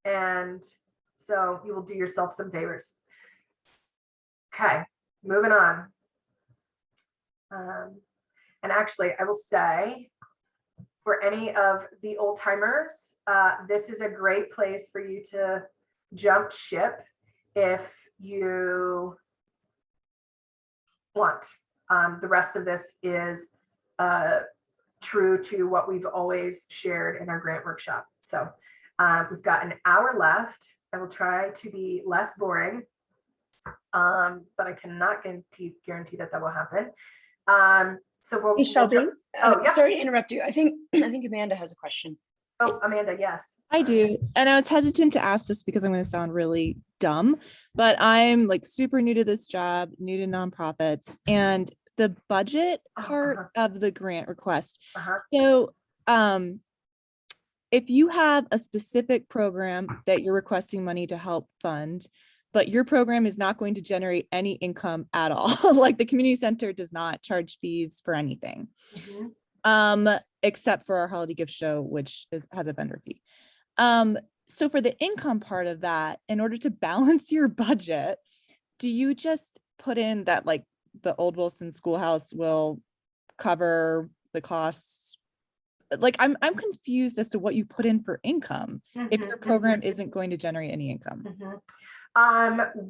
And so you will do yourself some favors. Okay, moving on. And actually, I will say, for any of the old timers, this is a great place for you to jump ship if you want. The rest of this is true to what we've always shared in our grant workshop. So we've got an hour left. I will try to be less boring, but I cannot guarantee that will happen. So we'll, Hey, Shelby, yeah. sorry to interrupt you. I think Amanda has a question. Oh, Amanda, yes. I do. And I was hesitant to ask this because I'm going to sound really dumb, but I'm like super new to this job, new to nonprofits, and the budget part of the grant request. So if you have a specific program that you're requesting money to help fund, but your program is not going to generate any income at all, like the community center does not charge fees for anything. Except for our holiday gift show, which has a vendor fee. So for the income part of that, in order to balance your budget, do you just put in that like the Old Wilson Schoolhouse will cover the costs? Like I'm confused as to what you put in for income if your program isn't going to generate any income.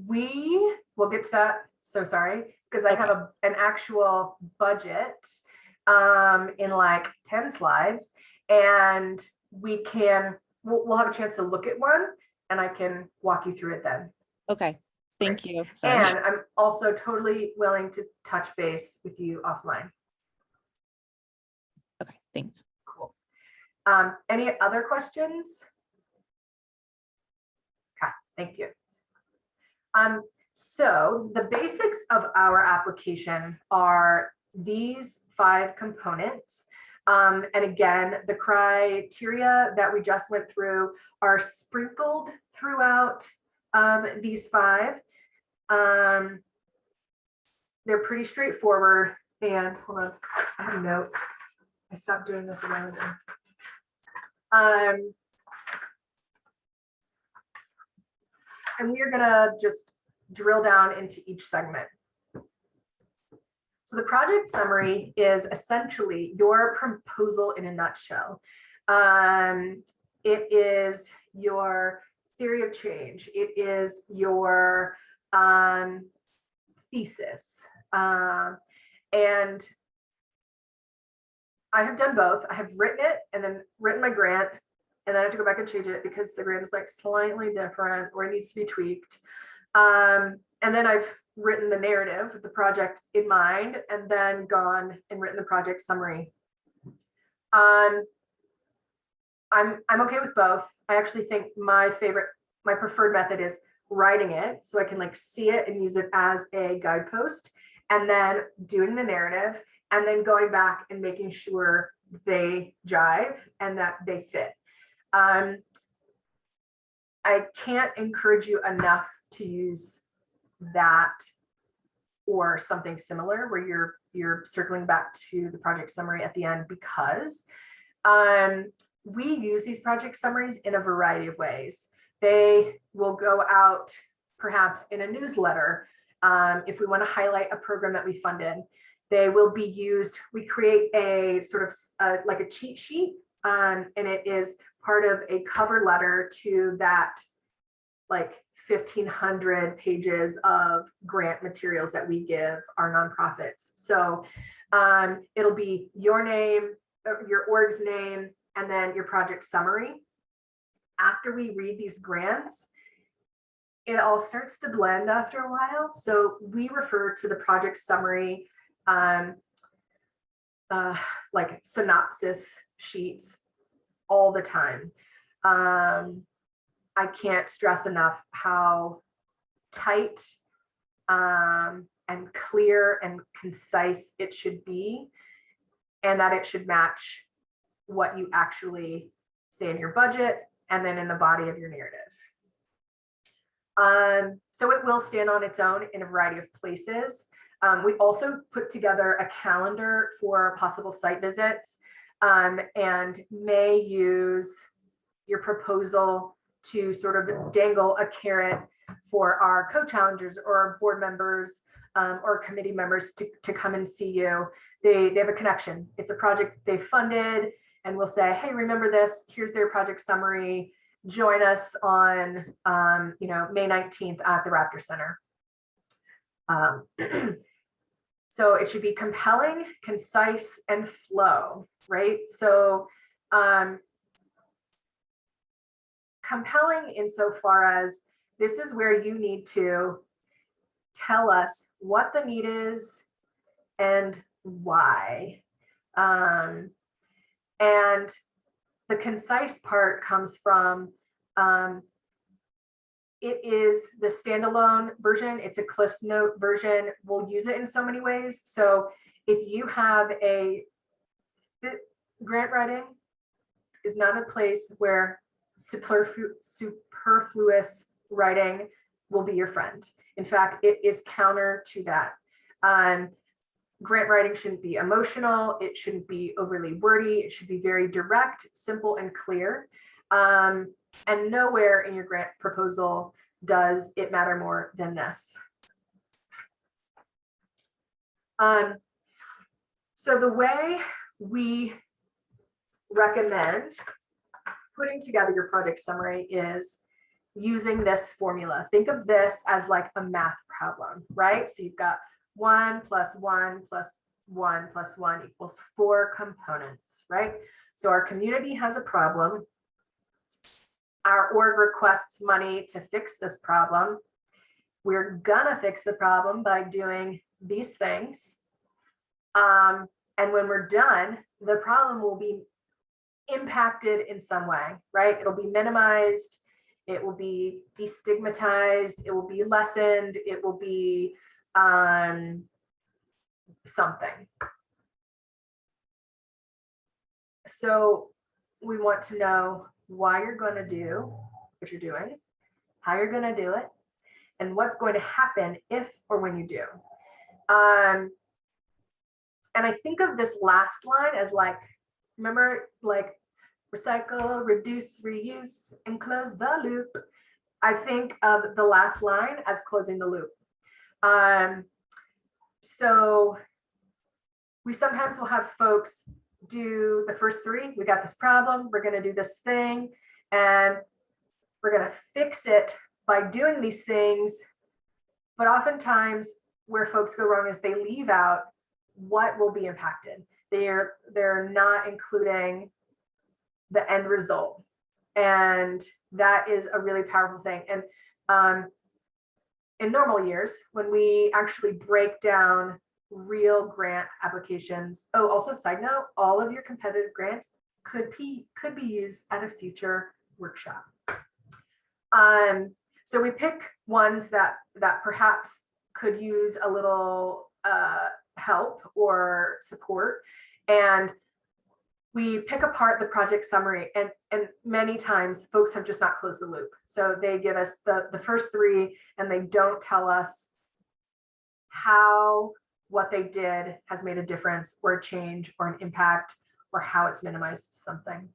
We will get to that. So sorry, because I have an actual budget in like 10 slides, and we'll have a chance to look at one and I can walk you through it then. Okay, thank you. Sorry. And I'm also totally willing to touch base with you offline. Okay, thanks. Cool. Any other questions? Okay, thank you. So the basics of our application are these 5 components. And again, the criteria that we just went through are sprinkled throughout these 5. They're pretty straightforward. And hold on, I have notes. I stopped doing this a while ago. And we are gonna just drill down into each segment. So the project summary is essentially your proposal in a nutshell. It is your theory of change. It is your thesis. And I have done both. I have written it and then written my grant, and then I have to go back and change it because the grant is like slightly different or it needs to be tweaked. And then I've written the narrative with the project in mind, and then gone and written the project summary. I'm okay with both. I actually think my preferred method is writing it so I can like see it and use it as a guidepost, and then doing the narrative, and then going back and making sure they jive and that they fit. I can't encourage you enough to use that or something similar where you're circling back to the project summary at the end, because we use these project summaries in a variety of ways. They will go out perhaps in a newsletter if we want to highlight a program that we funded. They will be used, we create a sort of like a cheat sheet, and it is part of a cover letter to that like 1,500 pages of grant materials that we give our nonprofits. So it'll be your name, your org's name, and then your project summary. After we read these grants, it all starts to blend after a while. So we refer to the project summary like synopsis sheets all the time. I can't stress enough how tight and clear and concise it should be, and that it should match what you actually say in your budget and then in the body of your narrative. So it will stand on its own in a variety of places. We also put together a calendar for possible site visits, and may use your proposal to sort of dangle a carrot for our co-challengers or our board members or committee members to come and see you. They have a connection. It's a project they funded, and we'll say, hey, remember this? Here's their project summary. join us on, May 19th at the Raptor Center. So it should be compelling, concise, and flow, right? So compelling insofar as this is where you need to tell us what the need is and why. And the concise part comes from, it is the standalone version. It's a Cliff's Note version. We'll use it in so many ways. So if you have grant writing is not a place where superfluous writing will be your friend. In fact, it is counter to that. Grant writing shouldn't be emotional. It shouldn't be overly wordy. It should be very direct, simple, and clear. And nowhere in your grant proposal does it matter more than this. So the way we recommend putting together your project summary is using this formula. Think of this as like a math problem, right? So you've got 1 + 1 + 1 + 1 = 4 components, right? So our community has a problem. Our org requests money to fix this problem. We're gonna fix the problem by doing these things. And when we're done, the problem will be impacted in some way, right? It'll be minimized, it will be destigmatized, it will be lessened, it will be something. So we want to know why you're going to do what you're doing, how you're going to do it, and what's going to happen if or when you do. And I think of this last line as like, remember, like recycle, reduce, reuse, and close the loop. I think of the last line as closing the loop. So we sometimes will have folks do the first 3. We got this problem, we're going to do this thing, and we're going to fix it by doing these things. But oftentimes where folks go wrong is they leave out what will be impacted. They're not including the end result. And that is a really powerful thing. And in normal years, when we actually break down real grant applications. Oh, also side note, all of your competitive grants could be used at a future workshop. So we pick ones that perhaps could use a little help or support, and we pick apart the project summary, and many times folks have just not closed the loop. So they give us the first 3 and they don't tell us how what they did has made a difference or a change or an impact or how it's minimized something.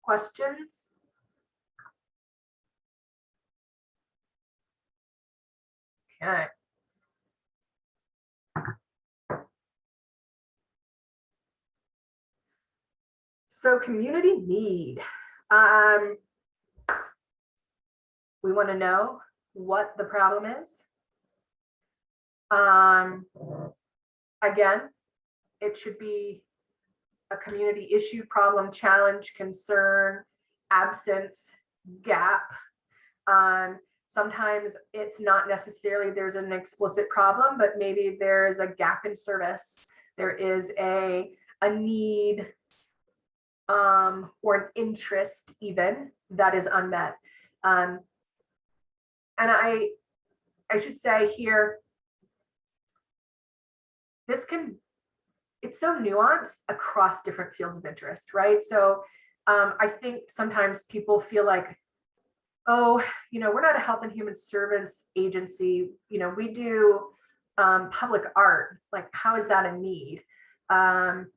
Questions? Okay. So community need. We want to know what the problem is. Again, it should be a community issue, problem, challenge, concern, absence, gap. Sometimes it's not necessarily there's an explicit problem, but maybe there's a gap in service. There is a need or an interest even that is unmet. And I should say here, it's so nuanced across different fields of interest, right? So I think sometimes people feel like, oh, we're not a health and human service agency. We do public art. Like, how is that a need? And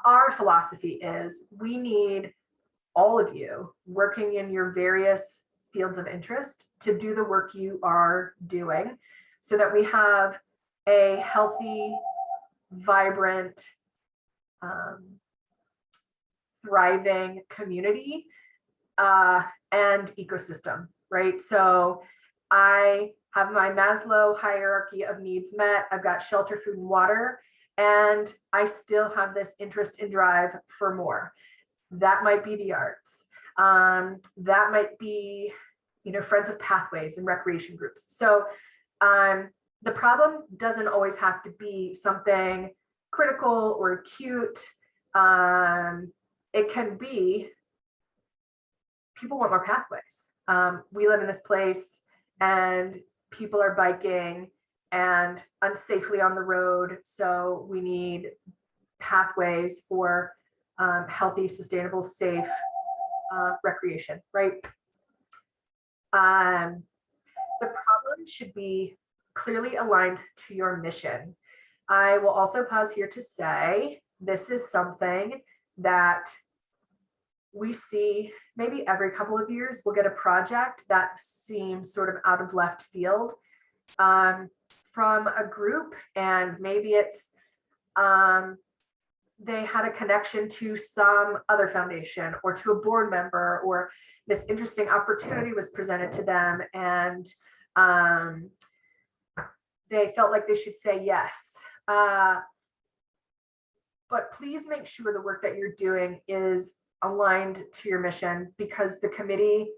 our philosophy is we need all of you working in your various fields of interest to do the work you are doing so that we have a healthy, vibrant, thriving community and ecosystem, right? So I have my Maslow hierarchy of needs met. I've got shelter, food, and water, and I still have this interest and drive for more. That might be the arts. That might be, friends of pathways and recreation groups. So the problem doesn't always have to be something critical or acute. It can be people want more pathways. We live in this place and people are biking and unsafely on the road. So we need pathways for healthy, sustainable, safe recreation, right? The problem should be clearly aligned to your mission. I will also pause here to say this is something that we see maybe every couple of years. We'll get a project that seems sort of out of left field from a group, and maybe it's they had a connection to some other foundation or to a board member, or this interesting opportunity was presented to them, and they felt like they should say yes. But please make sure the work that you're doing is aligned to your mission, because the committee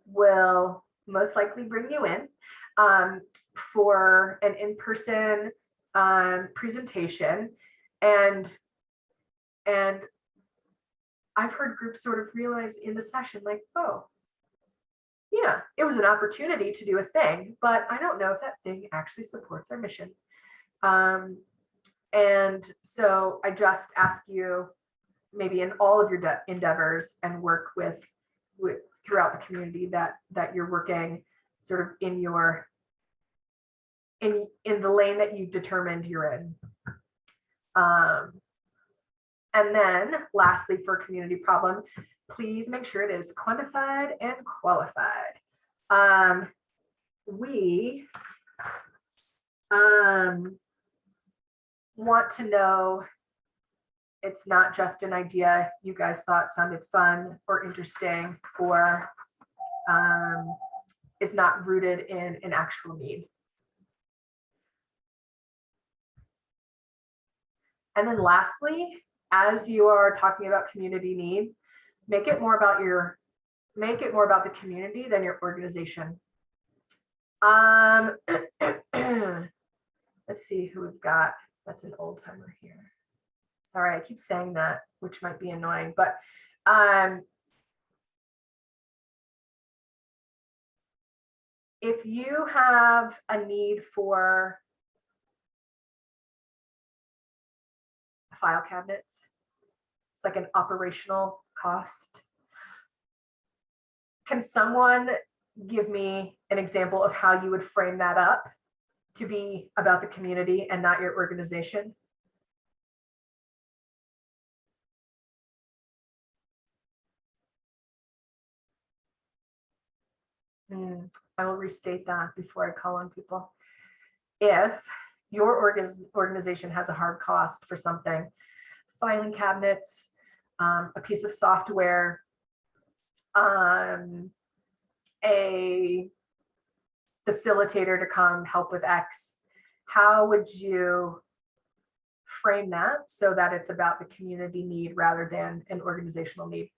will most likely bring you in for an in-person presentation. And I've heard groups sort of realize in the session, like, oh, yeah, it was an opportunity to do a thing, but I don't know if that thing actually supports our mission. And so I just ask you, maybe in all of your endeavors and work with throughout the community, that you're working sort of in your in the lane that you've determined you're in. And then lastly, for a community problem, please make sure it is quantified and qualified. We want to know it's not just an idea you guys thought sounded fun or interesting, or is not rooted in an actual need. And then lastly, as you are talking about community need, make it more about the community than your organization. Let's see who we've got. That's an old timer here. Sorry, I keep saying that, which might be annoying, but if you have a need for file cabinets, it's like an operational cost. Can someone give me an example of how you would frame that up to be about the community and not your organization? I will restate that before I call on people. If your organization has a hard cost for something, filing cabinets, a piece of software, a facilitator to come help with X, how would you frame that so that it's about the community need rather than an organizational need?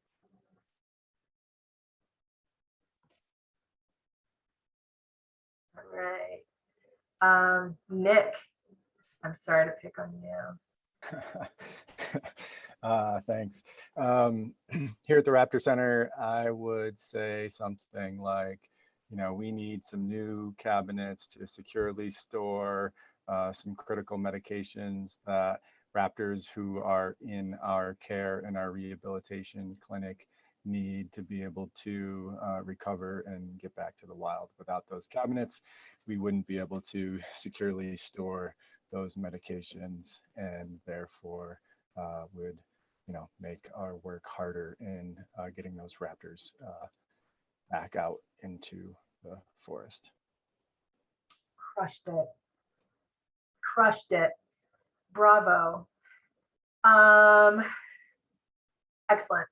All right. Nick, I'm sorry to pick on you. Thanks. Here at the Raptor Center, I would say something like, we need some new cabinets to securely store some critical medications that Raptors who are in our care and our rehabilitation clinic need to be able to recover and get back to the wild. Without those cabinets, we wouldn't be able to securely store those medications, and therefore would make our work harder in getting those raptors back out into the forest. Crushed it. Crushed it. Bravo. Excellent.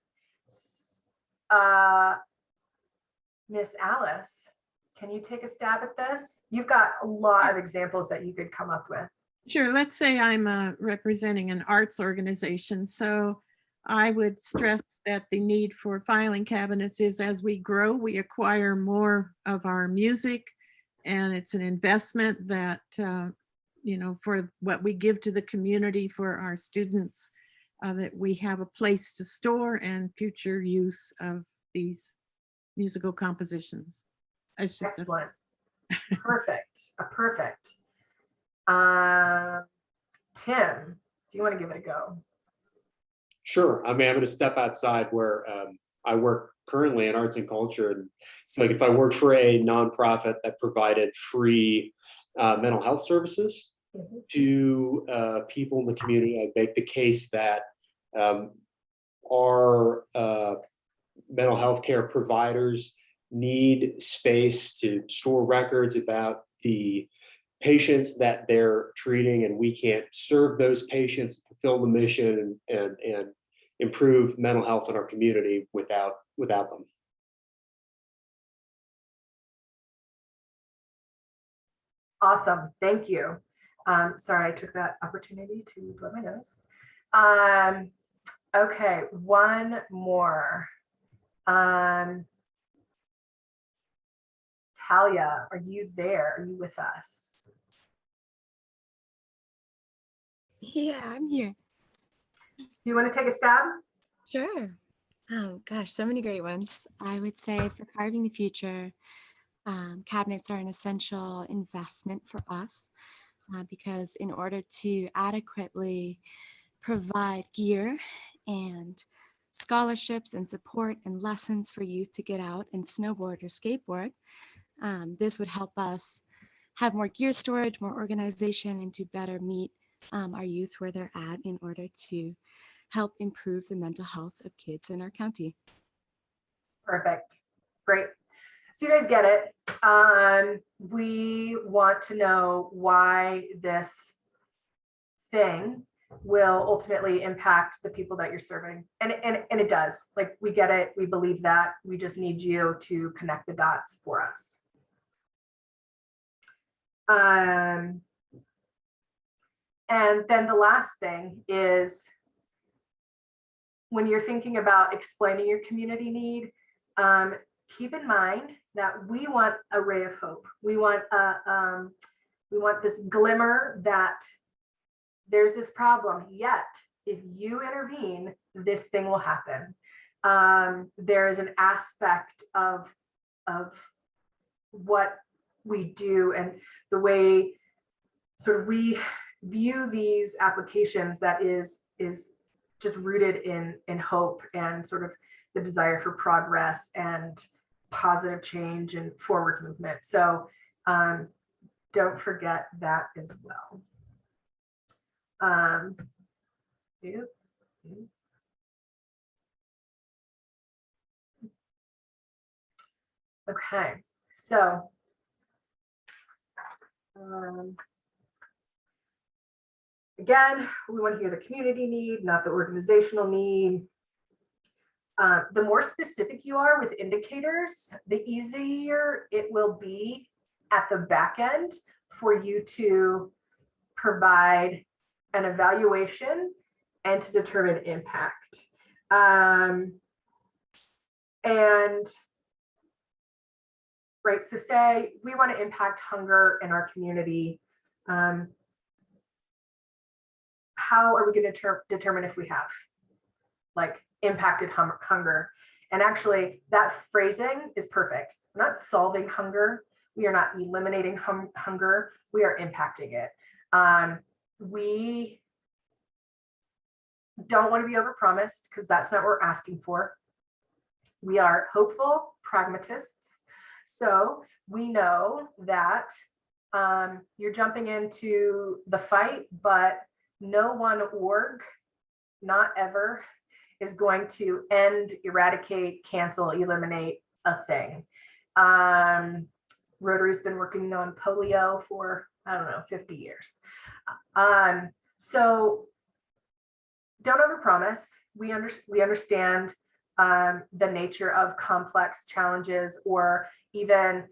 Miss Alice, can you take a stab at this? You've got a lot of examples that you could come up with. Sure. Let's say I'm representing an arts organization. So I would stress that the need for filing cabinets is as we grow, we acquire more of our music, and it's an investment that, you know, for what we give to the community for our students, that we have a place to store and future use of these musical compositions. It's just Excellent. Perfect. Perfect. Tim, do you want to give it a go? Sure. I mean, I'm going to step outside where I work currently in arts and culture. And it's like if I worked for a nonprofit that provided free mental health services to people in the community, I'd make the case that our mental health care providers need space to store records about the patients that they're treating, and we can't serve those patients, fulfill the mission, and improve mental health in our community without them. Awesome, thank you. Sorry, I took that opportunity to blow my nose. Okay, one more. Talia, are you there? Are you with us? Yeah, I'm here. Do you want to take a stab? Sure. Oh gosh, so many great ones. I would say for carving the future, cabinets are an essential investment for us because in order to adequately provide gear and scholarships and support and lessons for youth to get out and snowboard or skateboard, this would help us have more gear storage, more organization, and to better meet our youth where they're at in order to help improve the mental health of kids in our county. Perfect. Great. So you guys get it. We want to know why this thing will ultimately impact the people that you're serving. And it does. Like, we get it. We believe that. We just need you to connect the dots for us. And then the last thing is, when you're thinking about explaining your community need, keep in mind that we want a ray of hope. We want this glimmer that there's this problem, yet if you intervene, this thing will happen. There is an aspect of what we do and the way sort of we view these applications that is just rooted in hope and sort of the desire for progress and positive change and forward movement. So don't forget that as well. Okay, so again, we want to hear the community need, not the organizational need. The more specific you are with indicators, the easier it will be at the back end for you to provide an evaluation and to determine impact. And right, so say we want to impact hunger in our community. How are we going to determine if we have like impacted hunger? And actually that phrasing is perfect. We're not solving hunger. We are not eliminating hunger. We are impacting it. We don't want to be overpromised because that's not what we're asking for. We are hopeful pragmatists. So we know that you're jumping into the fight, but no one org, not ever, is going to end, eradicate, cancel, eliminate a thing. Rotary's been working on polio for, I don't know, 50 years. So don't overpromise. We understand the nature of complex challenges, or even,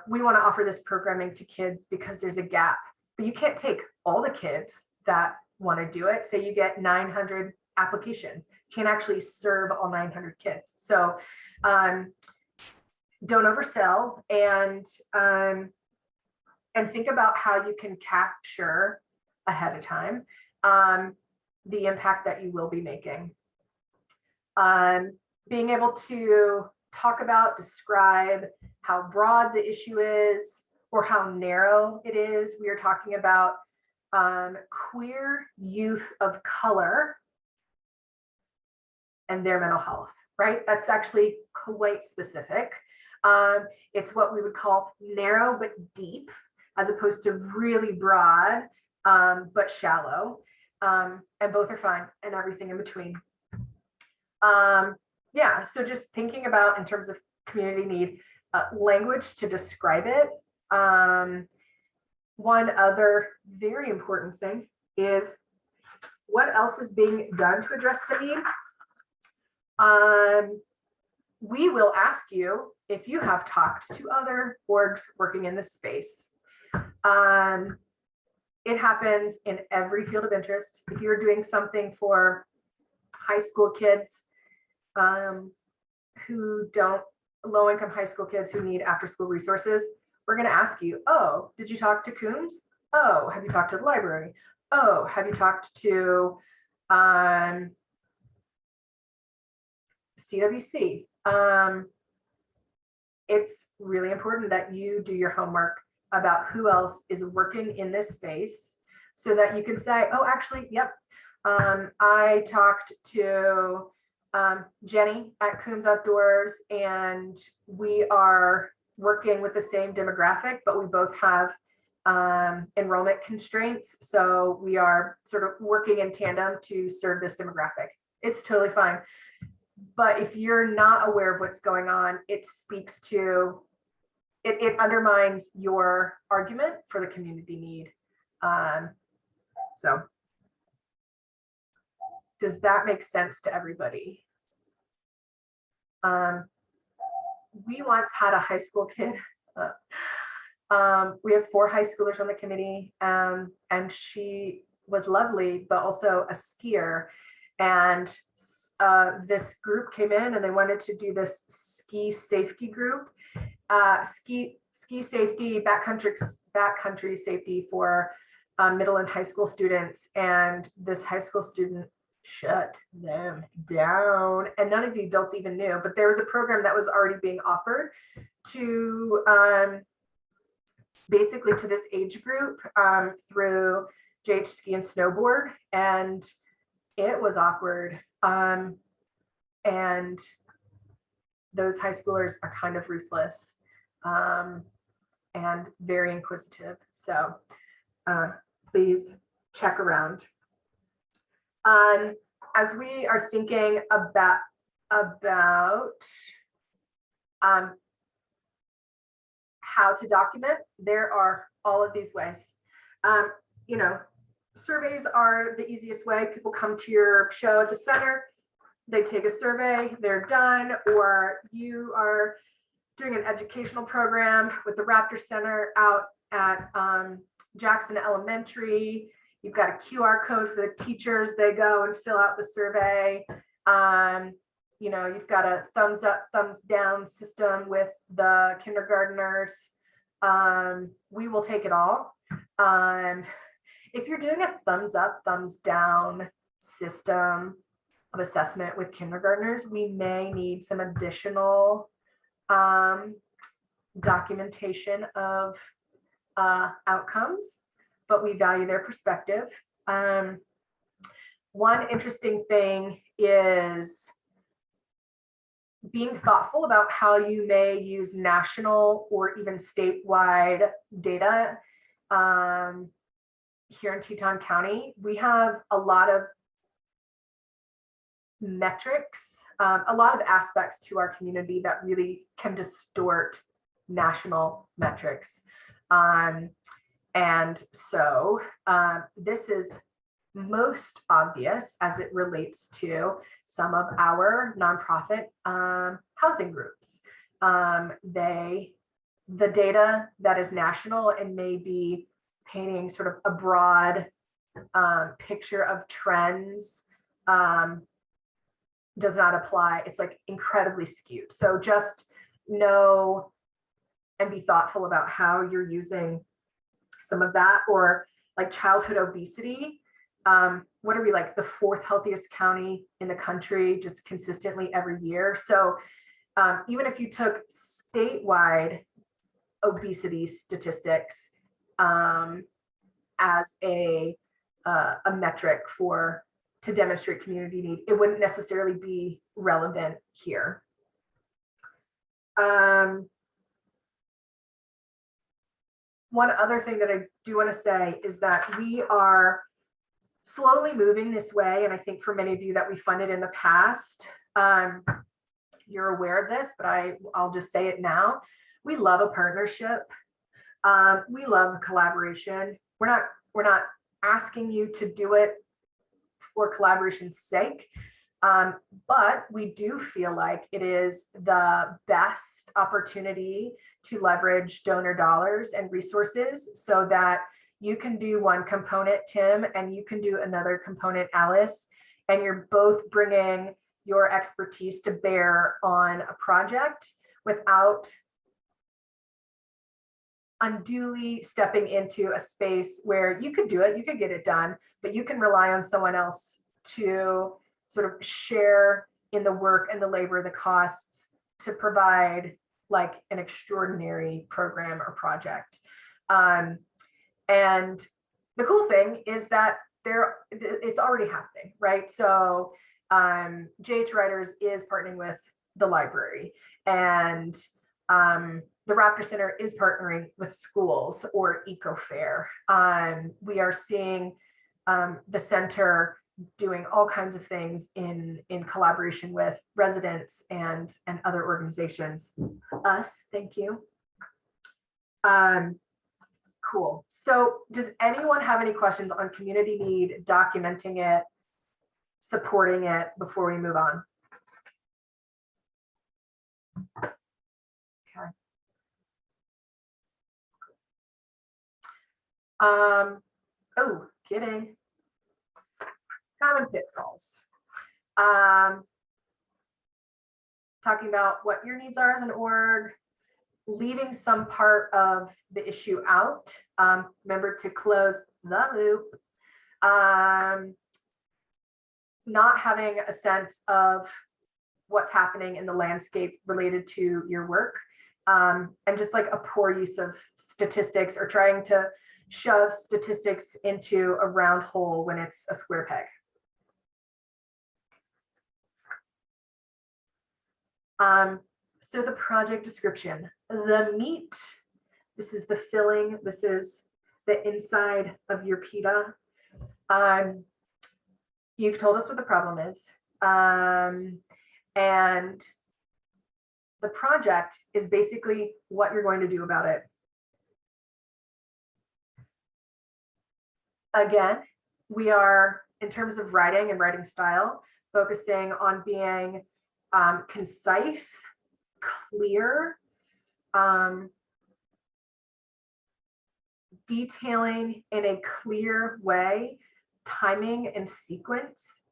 we want to offer this programming to kids because there's a gap, but you can't take all the kids that want to do it. Say you get 900 applications, you can't actually serve all 900 kids. So don't oversell, and think about how you can capture ahead of time the impact that you will be making. Being able to talk about, describe how broad the issue is or how narrow it is. We are talking about queer youth of color and their mental health, right? That's actually quite specific. It's what we would call narrow but deep, as opposed to really broad but shallow. And both are fine, and everything in between. Yeah, so just thinking about, in terms of community need, language to describe it. One other very important thing is what else is being done to address the need. We will ask you if you have talked to other orgs working in this space. It happens in every field of interest. If you're doing something for high school kids low-income high school kids who need after-school resources, we're going to ask you, oh, did you talk to Coombs? Oh, have you talked to the library? Oh, have you talked to CWC? It's really important that you do your homework about who else is working in this space, so that you can say, oh, actually, yep, I talked to Jenny at Coombs Outdoors, and we are working with the same demographic, but we both have enrollment constraints. So we are sort of working in tandem to serve this demographic. It's totally fine. But if you're not aware of what's going on, it speaks to, it undermines your argument for the community need. So does that make sense to everybody? We once had a high school kid. We have 4 high schoolers on the committee, and she was lovely, but also a skier. And this group came in and they wanted to do this ski safety group, ski safety, backcountry safety for middle and high school students. And this high school student shut them down, and none of the adults even knew. But there was a program that was already being offered to basically to this age group through JH Ski and Snowboard, and it was awkward. And those high schoolers are kind of ruthless and very inquisitive. So please check around. As we are thinking about how to document, there are all of these ways. Surveys are the easiest way. People come to your show at the center, they take a survey, they're done. Or you are doing an educational program with the Raptor Center out at Jackson Elementary. You've got a QR code for the teachers. They go and fill out the survey. You've got a thumbs up, thumbs down system with the kindergartners. We will take it all. If you're doing a thumbs up, thumbs down system of assessment with kindergartners, we may need some additional documentation of outcomes, but we value their perspective. One interesting thing is being thoughtful about how you may use national or even statewide data. Here in Teton County, we have a lot of metrics, a lot of aspects to our community that really can distort national metrics. And so this is most obvious as it relates to some of our nonprofit housing groups. The data that is national and may be painting sort of a broad picture of trends does not apply. It's like incredibly skewed. So just know and be thoughtful about how you're using some of that. Or like childhood obesity. What are we, like the 4th healthiest county in the country, just consistently every year? So even if you took statewide obesity statistics as a metric to demonstrate community need, it wouldn't necessarily be relevant here. One other thing that I do want to say is that we are slowly moving this way, and I think for many of you that we funded in the past, you're aware of this, but I'll just say it now. We love a partnership. We love collaboration. We're not asking you to do it for collaboration's sake. But we do feel like it is the best opportunity to leverage donor dollars and resources so that you can do one component, Tim, and you can do another component, Alice, and you're both bringing your expertise to bear on a project without unduly stepping into a space where you could do it, you could get it done, but you can rely on someone else to sort of share in the work and the labor, the costs to provide like an extraordinary program or project. And the cool thing is that it's already happening, right? So JH Writers is partnering with the library, and the Raptor Center is partnering with schools or EcoFair. We are seeing the center doing all kinds of things in collaboration with residents and other organizations. Us, thank you. Cool. So does anyone have any questions on community need, documenting it, supporting it before we move on? Okay. Oh, kidding. Common pitfalls. Talking about what your needs are as an org, leaving some part of the issue out. Remember to close the loop. Not having a sense of what's happening in the landscape related to your work. And just like a poor use of statistics, or trying to shove statistics into a round hole when it's a square peg. So the project description, the meat, this is the filling, this is the inside of your pita. You've told us what the problem is. And the project is basically what you're going to do about it. Again, we are, in terms of writing and writing style, focusing on being concise, clear, detailing in a clear way, timing and sequence.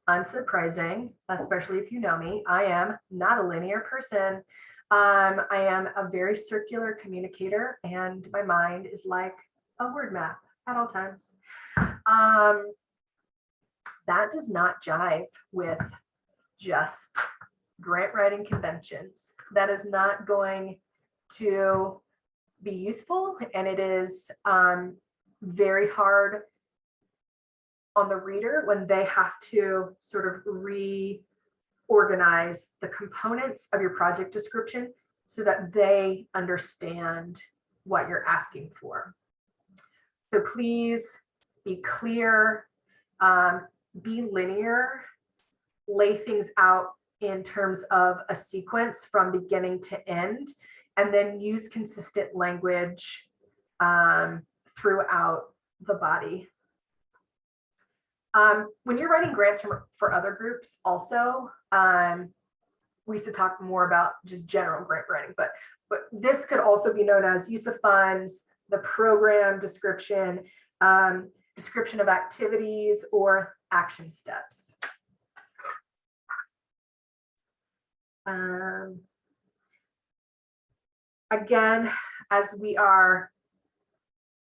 Unsurprising, especially if you know me, I am not a linear person. I am a very circular communicator, and my mind is like a word map at all times. That does not jive with just grant writing conventions. That is not going to be useful, and it is very hard on the reader when they have to sort of reorganize the components of your project description so that they understand what you're asking for. So please be clear, be linear, lay things out in terms of a sequence from beginning to end, and then use consistent language throughout the body. When you're writing grants for other groups also, we used to talk more about just general grant writing, but this could also be known as use of funds, the program description, description of activities, or action steps. Again, as we are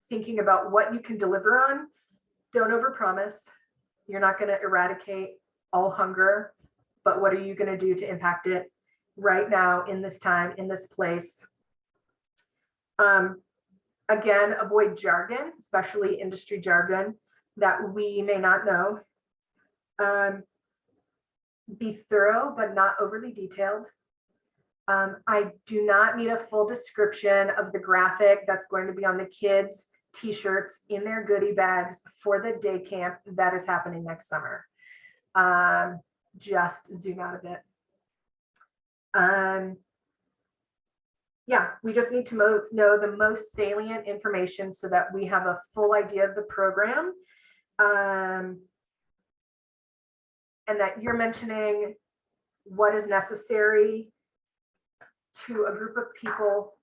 thinking about what you can deliver on, don't overpromise. You're not going to eradicate all hunger, but what are you going to do to impact it right now, in this time, in this place? Again, avoid jargon, especially industry jargon that we may not know. Be thorough, but not overly detailed. I do not need a full description of the graphic that's going to be on the kids' t-shirts in their goodie bags for the day camp that is happening next summer. Just zoom out a bit. Yeah, we just need to know the most salient information so that we have a full idea of the program. And that you're mentioning what is necessary to a group of people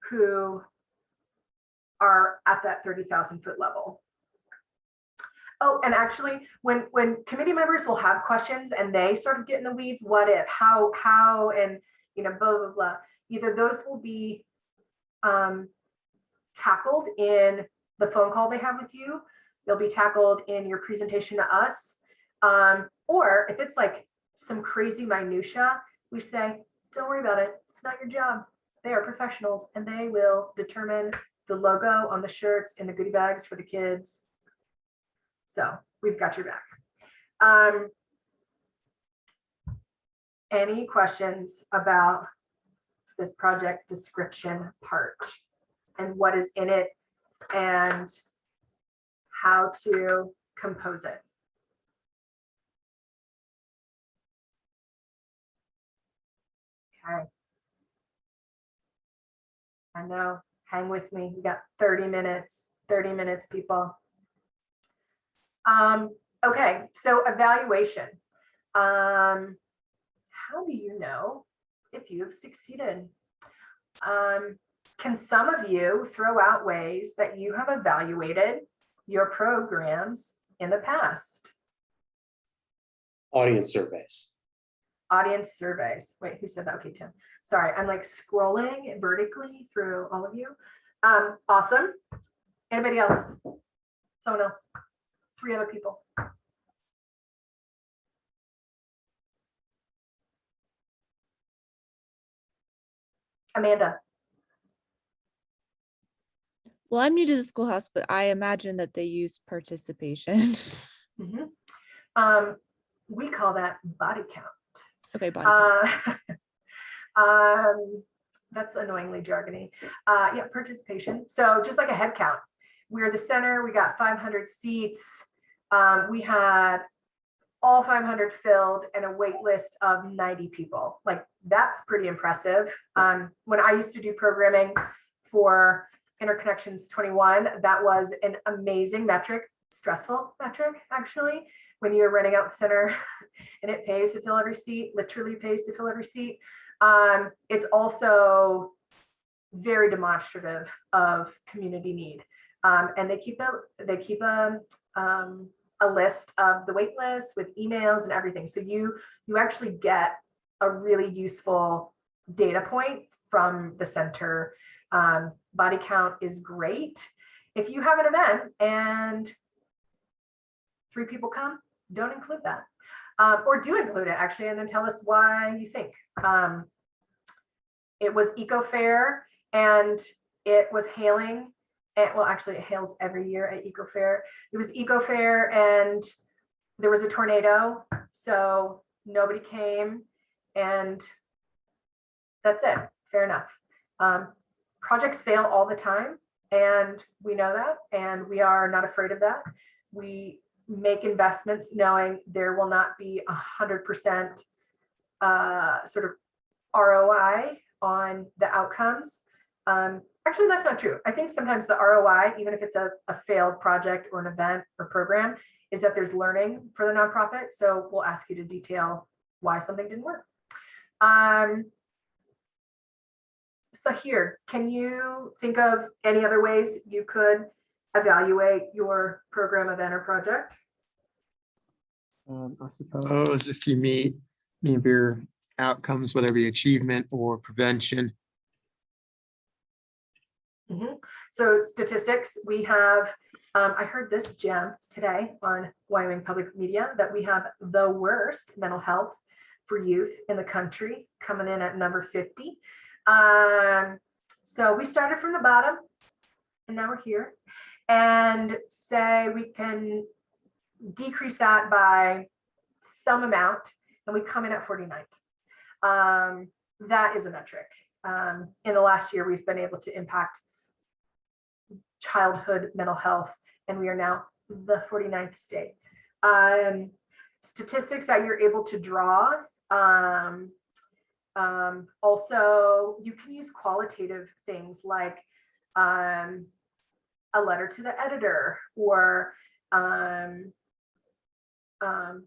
who are at that 30,000 foot level. Oh, and actually, when committee members will have questions and they sort of get in the weeds, what if, how, and blah, blah, blah. Either those will be tackled in the phone call they have with you, they'll be tackled in your presentation to us, or if it's like some crazy minutia, we say, don't worry about it. It's not your job. They are professionals and they will determine the logo on the shirts and the goodie bags for the kids. So we've got your back. Any questions about this project description part and what is in it and how to compose it? Okay. I know, hang with me. We got 30 minutes, people. Okay, so evaluation. How do you know if you have succeeded? Can some of you throw out ways that you have evaluated your programs in the past? Audience surveys. Audience surveys. Wait, who said that? Okay, Tim. Sorry, I'm like scrolling vertically through all of you. Awesome. Anybody else? Someone else? 3 other people. Amanda. Well, I'm new to the schoolhouse, but I imagine that they use participation. Mm-hmm. We call that body count. Okay, body count. That's annoyingly jargony. Yeah, participation. So just like a head count, we're the center, we got 500 seats. We had all 500 filled and a wait list of 90 people. Like, that's pretty impressive. When I used to do programming for Interconnections 21, that was an amazing metric, stressful metric, actually, when you're renting out the center and it pays to fill every seat, literally pays to fill every seat. It's also very demonstrative of community need. And they keep a list of the wait list with emails and everything. So you actually get a really useful data point from the center. Body count is great. If you have an event and 3 people come, don't include that. Or do include it actually, and then tell us why you think. It was Eco Fair and it was hailing. And, well, actually it hails every year at Eco Fair. It was Eco Fair and there was a tornado, so nobody came, and that's it. Fair enough. Projects fail all the time, and we know that, and we are not afraid of that. We make investments knowing there will not be 100% sort of ROI on the outcomes. Actually, that's not true. I think sometimes the ROI, even if it's a failed project or an event or program, is that there's learning for the nonprofit. So we'll ask you to detail why something didn't work. Sahir, can you think of any other ways you could evaluate your program, event, or project? I suppose if you meet any of your outcomes, whether it be achievement or prevention. So statistics, we have, I heard this gem today on Wyoming Public Media that we have the worst mental health for youth in the country, coming in at number 50. So we started from the bottom and now we're here, and say we can decrease that by some amount and we come in at 49th. That is a metric. In the last year, we've been able to impact childhood mental health, and we are now the 49th state. Statistics that you're able to draw. Also, you can use qualitative things like a letter to the editor or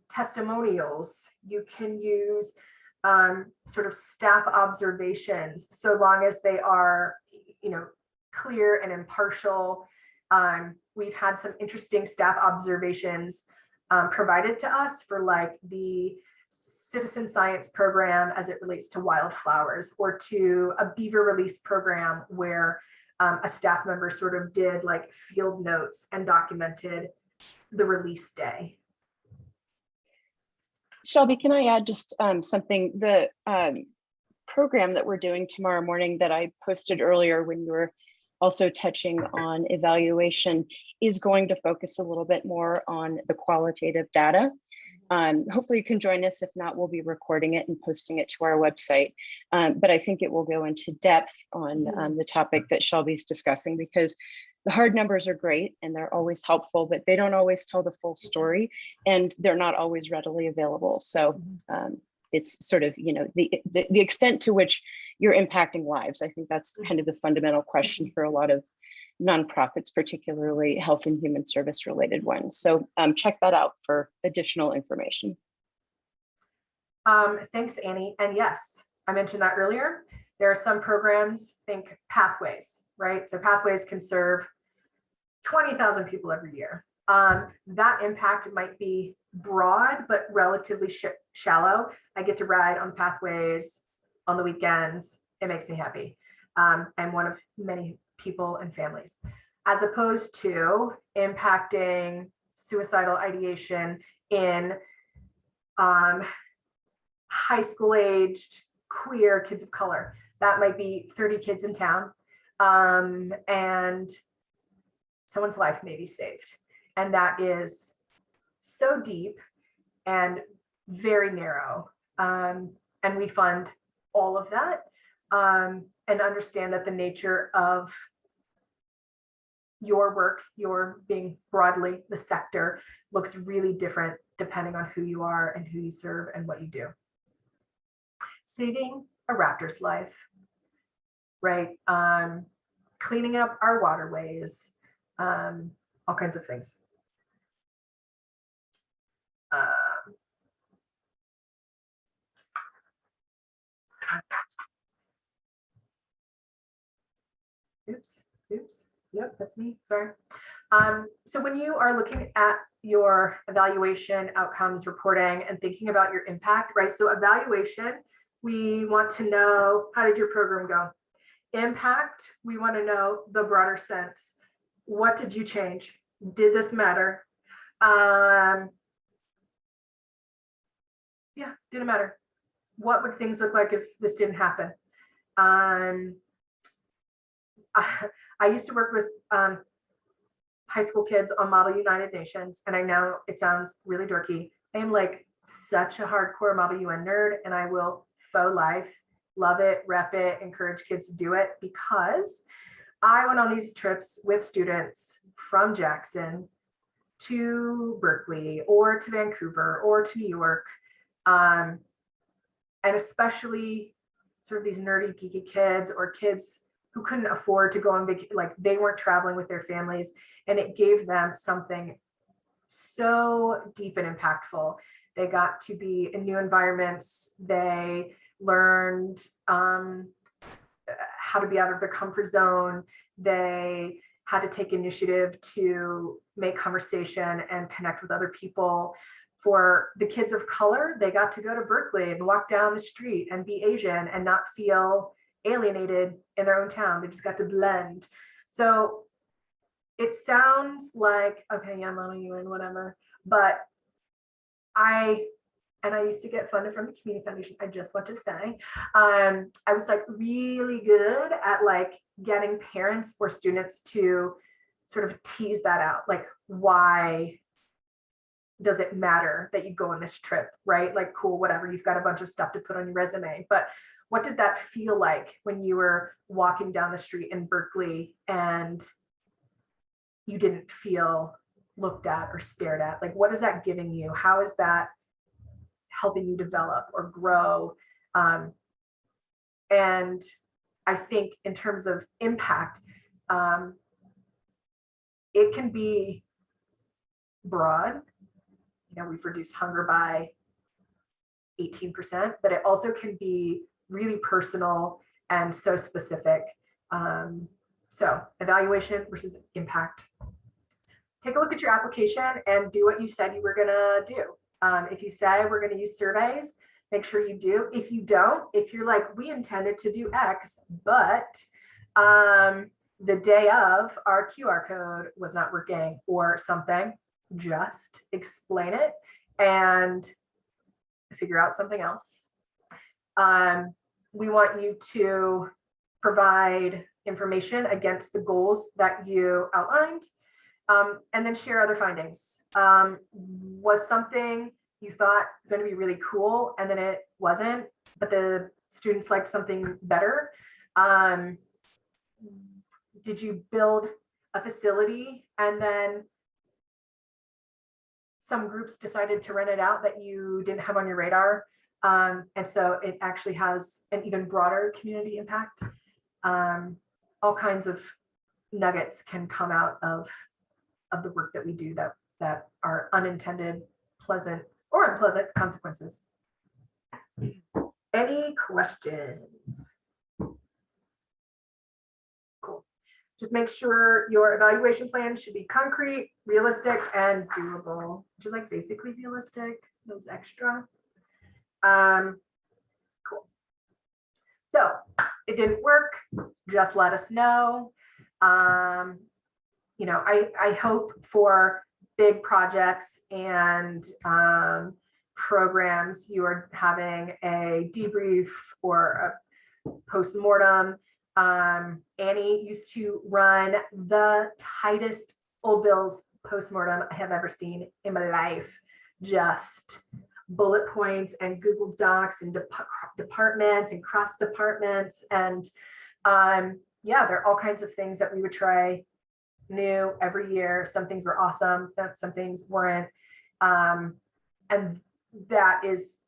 testimonials. You can use sort of staff observations, so long as they are, clear and impartial. We've had some interesting staff observations provided to us for like the citizen science program as it relates to wildflowers, or to a beaver release program where a staff member sort of did like field notes and documented the release day. Shelby, can I add just something? The program that we're doing tomorrow morning that I posted earlier when you were also touching on evaluation is going to focus a little bit more on the qualitative data. Hopefully you can join us. If not, we'll be recording it and posting it to our website. But I think it will go into depth on the topic that Shelby's discussing, because the hard numbers are great and they're always helpful, but they don't always tell the full story and they're not always readily available. So it's sort of, the extent to which you're impacting lives. I think that's kind of the fundamental question for a lot of nonprofits, particularly health and human service related ones. So check that out for additional information. Thanks, Annie. And yes, I mentioned that earlier. There are some programs, think Pathways, right? So Pathways can serve 20,000 people every year. That impact might be broad, but relatively shallow. I get to ride on Pathways on the weekends. It makes me happy. I'm one of many people and families, as opposed to impacting suicidal ideation in high school aged queer kids of color. That might be 30 kids in town, and someone's life may be saved. And that is so deep and very narrow. And we fund all of that, and understand that the nature of your work, your being broadly the sector, looks really different depending on who you are and who you serve and what you do. Saving a raptor's life, right? Cleaning up our waterways, all kinds of things. Oops. Yep, that's me, sorry. So when you are looking at your evaluation, outcomes, reporting, and thinking about your impact, right? So evaluation, we want to know, how did your program go? Impact, we want to know the broader sense. What did you change? Did this matter? Yeah, didn't matter. What would things look like if this didn't happen? I used to work with high school kids on Model United Nations, and I know it sounds really dorky. I am like such a hardcore Model UN nerd, and I will faux life, love it, rep it, encourage kids to do it, because I went on these trips with students from Jackson to Berkeley or to Vancouver or to New York, and especially sort of these nerdy, geeky kids or kids who couldn't afford to go on vacation, like they weren't traveling with their families, and it gave them something so deep and impactful. They got to be in new environments. They learned how to be out of their comfort zone. They had to take initiative to make conversation and connect with other people. For the kids of color, they got to go to Berkeley and walk down the street and be Asian and not feel alienated in their own town. They just got to blend. So it sounds like, okay, yeah, I'm letting you in, whatever. But I used to get funded from the Community Foundation. I just want to say, I was like really good at like getting parents or students to sort of tease that out. Like, why does it matter that you go on this trip, right? Like, cool, whatever, you've got a bunch of stuff to put on your resume. But what did that feel like when you were walking down the street in Berkeley and you didn't feel looked at or stared at? Like, what is that giving you? How is that helping you develop or grow? And I think in terms of impact, it can be broad. You know, we've reduced hunger by 18%, but it also can be really personal and so specific. So evaluation versus impact. Take a look at your application and do what you said you were gonna do. If you say we're gonna use surveys, make sure you do. If you don't, if you're like, we intended to do X, but the day of our QR code was not working or something, just explain it and figure out something else. We want you to provide information against the goals that you outlined, and then share other findings. Was something you thought going to be really cool and then it wasn't, but the students liked something better? Did you build a facility and then some groups decided to rent it out that you didn't have on your radar? And so it actually has an even broader community impact. All kinds of nuggets can come out of the work that we do that are unintended, pleasant or unpleasant consequences. Any questions? Cool. Just make sure your evaluation plan should be concrete, realistic, and doable, which is like basically realistic, those extra. Cool. So it didn't work, just let us know. You know, I hope for big projects and programs, you are having a debrief or a post-mortem. Annie used to run the tightest Old Bills post-mortem I have ever seen in my life. Just bullet points and Google Docs and departments and cross departments. And yeah, there are all kinds of things that we would try new every year. Some things were awesome, some things weren't. And that is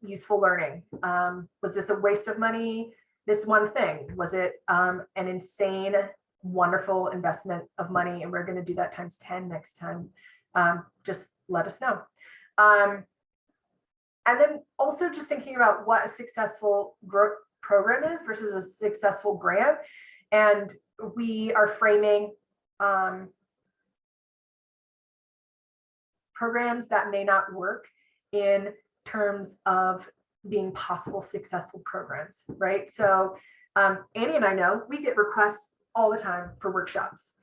useful learning. Was this a waste of money? This one thing, was it an insane, wonderful investment of money? And we're going to do that times 10 next time. Just let us know. And then also just thinking about what a successful program is versus a successful grant. And we are framing programs that may not work in terms of being possible successful programs, right? So Annie and I know we get requests all the time for workshops.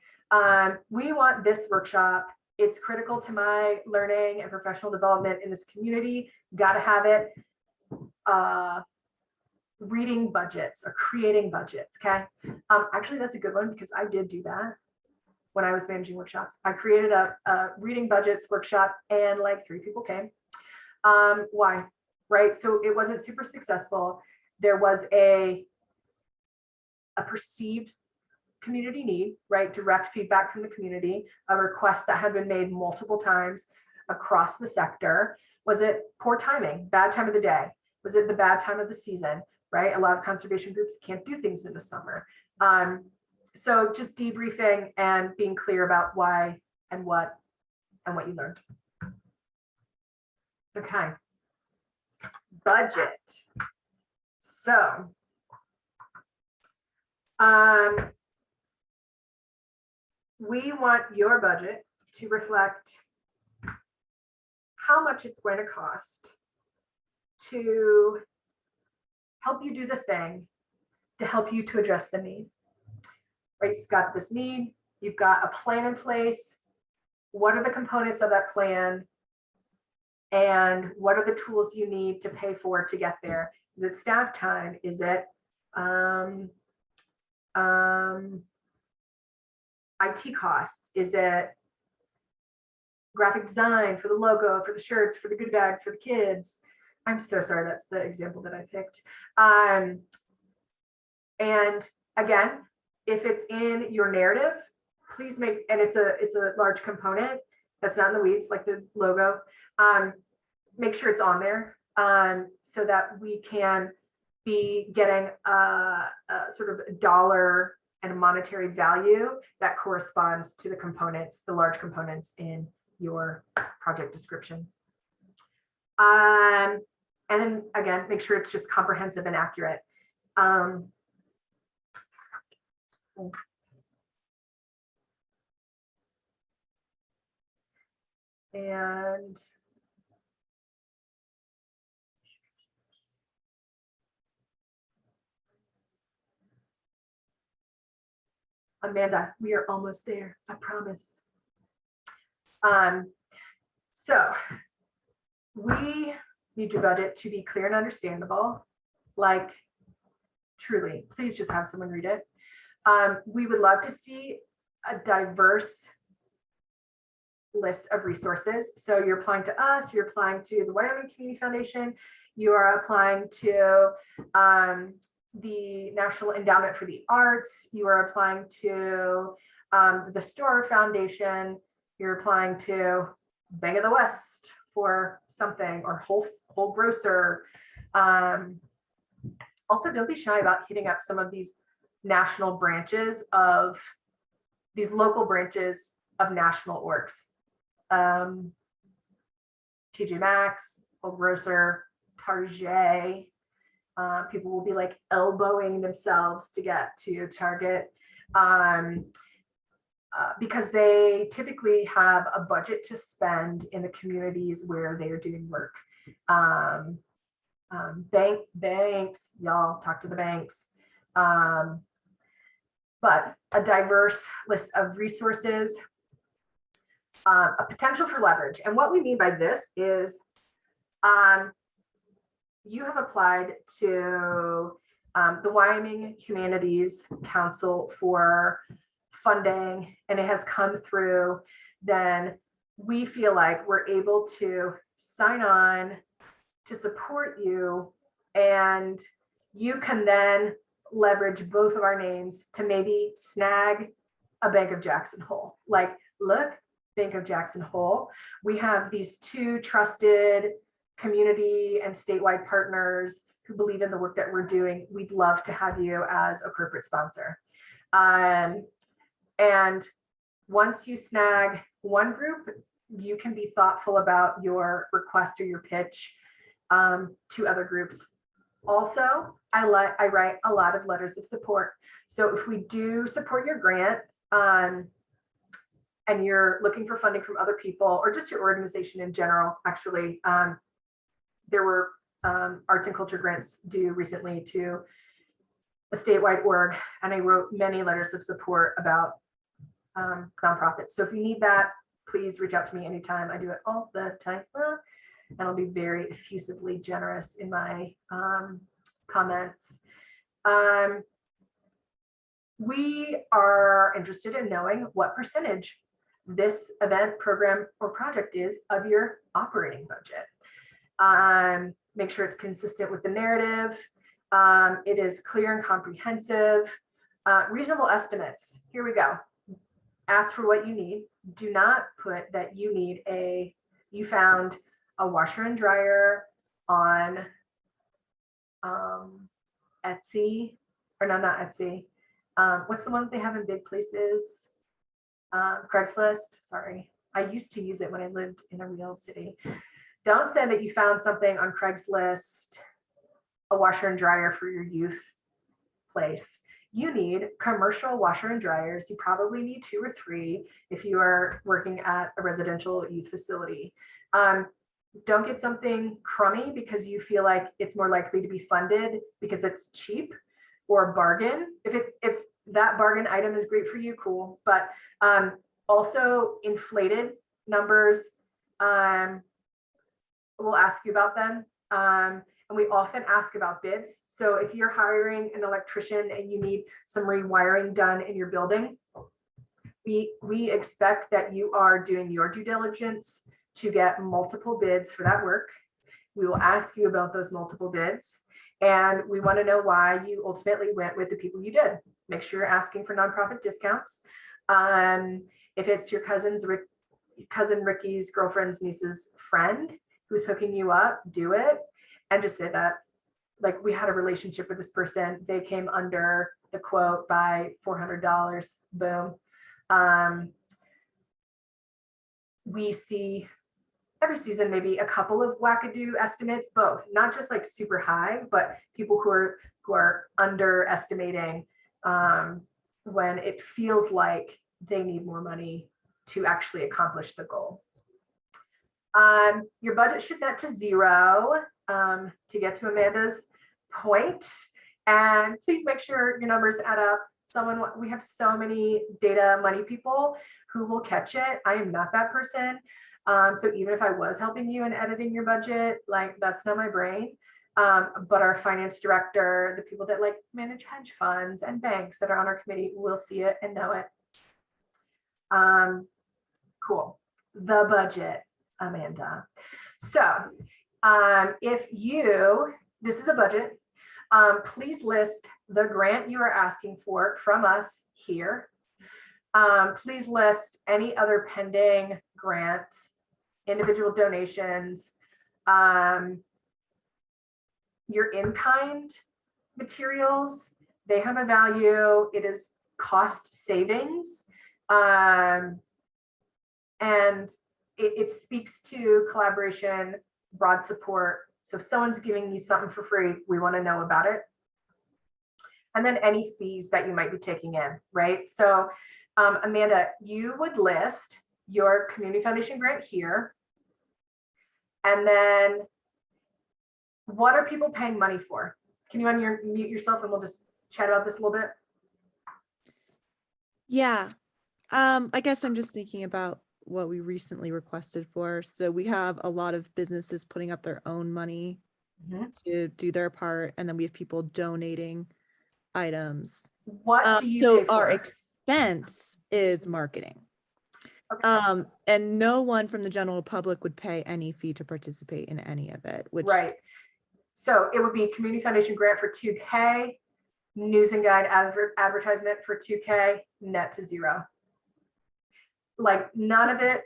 We want this workshop. It's critical to my learning and professional development in this community. Got to have it. Reading budgets or creating budgets, okay? Actually, that's a good one because I did do that when I was managing workshops. I created a reading budgets workshop and like 3 people came. Why? Right? So it wasn't super successful. There was a perceived community need, right? Direct feedback from the community, a request that had been made multiple times across the sector. Was it poor timing, bad time of the day? Was it the bad time of the season, right? A lot of conservation groups can't do things in the summer. So just debriefing and being clear about why and what you learned. Okay. Budget. So, we want your budget to reflect how much it's going to cost to help you do the thing, to help you to address the need. Right, you've got this need, you've got a plan in place. What are the components of that plan? And what are the tools you need to pay for to get there? Is it staff time? Is it IT costs? Is it graphic design for the logo, for the shirts, for the goodie bags, for the kids? I'm so sorry, that's the example that I picked. And again, if it's in your narrative, please make, and it's a large component that's not in the weeds, like the logo, make sure it's on there, so that we can be getting a sort of dollar and a monetary value that corresponds to the components, the large components in your project description. And then again, make sure it's just comprehensive and accurate. And Amanda, we are almost there, I promise. So we need your budget to be clear and understandable, like truly, please just have someone read it. We would love to see a diverse list of resources. So you're applying to us, you're applying to the Wyoming Community Foundation, you are applying to the National Endowment for the Arts, you are applying to the Storer Foundation, you're applying to Bank of the West for something, or Whole Grocer. Also, don't be shy about hitting up some of these national branches of these local branches of national orgs. TJ Maxx, Whole Grocer, Target. People will be like elbowing themselves to get to Target, because they typically have a budget to spend in the communities where they are doing work. Banks, y'all talk to the banks. But a diverse list of resources, a potential for leverage. And what we mean by this is you have applied to the Wyoming Humanities Council for funding, and it has come through. Then we feel like we're able to sign on to support you, and you can then leverage both of our names to maybe snag a Bank of Jackson Hole. Like, look, Bank of Jackson Hole, we have these two trusted community and statewide partners who believe in the work that we're doing. We'd love to have you as a corporate sponsor. And once you snag one group, you can be thoughtful about your request or your pitch to other groups. Also, I write a lot of letters of support. So if we do support your grant, and you're looking for funding from other people, or just your organization in general, actually, there were arts and culture grants due recently to a statewide org, and I wrote many letters of support about nonprofits. So if you need that, please reach out to me anytime. I do it all the time, and I'll be very effusively generous in my comments. We are interested in knowing what percentage this event, program, or project is of your operating budget. Make sure it's consistent with the narrative. It is clear and comprehensive. Reasonable estimates. Here we go. Ask for what you need. Do not put that you found a washer and dryer on Etsy, or no, not Etsy, What's the one that they have in big places? Craigslist, sorry. I used to use it when I lived in a real city. Don't say that you found something on Craigslist, a washer and dryer for your youth place. You need commercial washer and dryers. You probably need 2 or 3 if you are working at a residential youth facility. Don't get something crummy because you feel like it's more likely to be funded because it's cheap, or a bargain. If that bargain item is great for you, cool. But also inflated numbers, we'll ask you about them. And we often ask about bids. So if you're hiring an electrician and you need some rewiring done in your building, we expect that you are doing your due diligence to get multiple bids for that work. We will ask you about those multiple bids, and we want to know why you ultimately went with the people you did. Make sure you're asking for nonprofit discounts. If it's your cousin Ricky's girlfriend's niece's friend who's hooking you up, do it. And just say that, like, we had a relationship with this person. They came under the quote by $400. Boom. We see every season maybe a couple of wackadoo estimates, both, not just like super high, but people who are underestimating when it feels like they need more money to actually accomplish the goal. Your budget should net to 0 to get to Amanda's point. And please make sure your numbers add up. We have so many data money people who will catch it. I am not that person. So even if I was helping you in editing your budget, like, that's not my brain. But our finance director, the people that like manage hedge funds and banks that are on our committee, will see it and know it. Cool. The budget, Amanda. So this is a budget, please list the grant you are asking for from us here. Please list any other pending grants, individual donations, your in-kind materials. They have a value. It is cost savings. And it speaks to collaboration, broad support. So if someone's giving you something for free, we want to know about it. And then any fees that you might be taking in, right? So Amanda, you would list your community foundation grant here. And then what are people paying money for? Can you unmute yourself and we'll just chat about this a little bit? Yeah. I guess I'm just thinking about what we recently requested for. So we have a lot of businesses putting up their own money to do their part. And then we have people donating items. What do you so pay for? Our expense is marketing. Okay. And no one from the general public would pay any fee to participate in any of it, which right. So it would be community foundation grant for $2K, news and guide advertisement for $2K, net to 0. Like none of the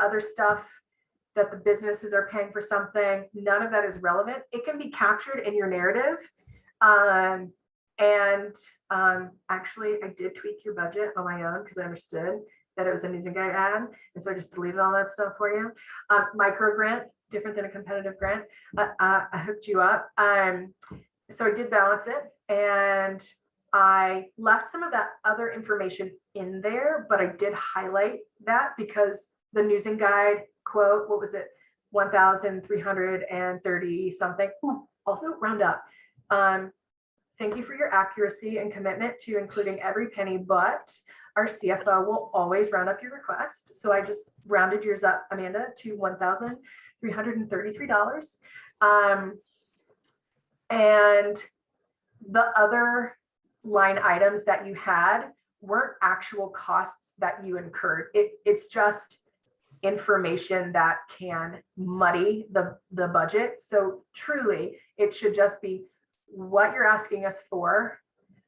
other stuff that the businesses are paying for something, none of that is relevant. It can be captured in your narrative. Actually, I did tweak your budget on my own because I understood that it was a news and guide ad. And so I just deleted all that stuff for you. Micro grant, different than a competitive grant. I hooked you up. So I did balance it, and I left some of that other information in there, but I did highlight that because the news and guide quote, what was it? 1,330 something. Ooh, also round up. Thank you for your accuracy and commitment to including every penny, but our CFO will always round up your request. So I just rounded yours up, Amanda, to $1,333. And the other line items that you had weren't actual costs that you incurred. It's just information that can muddy the budget. So truly, it should just be what you're asking us for,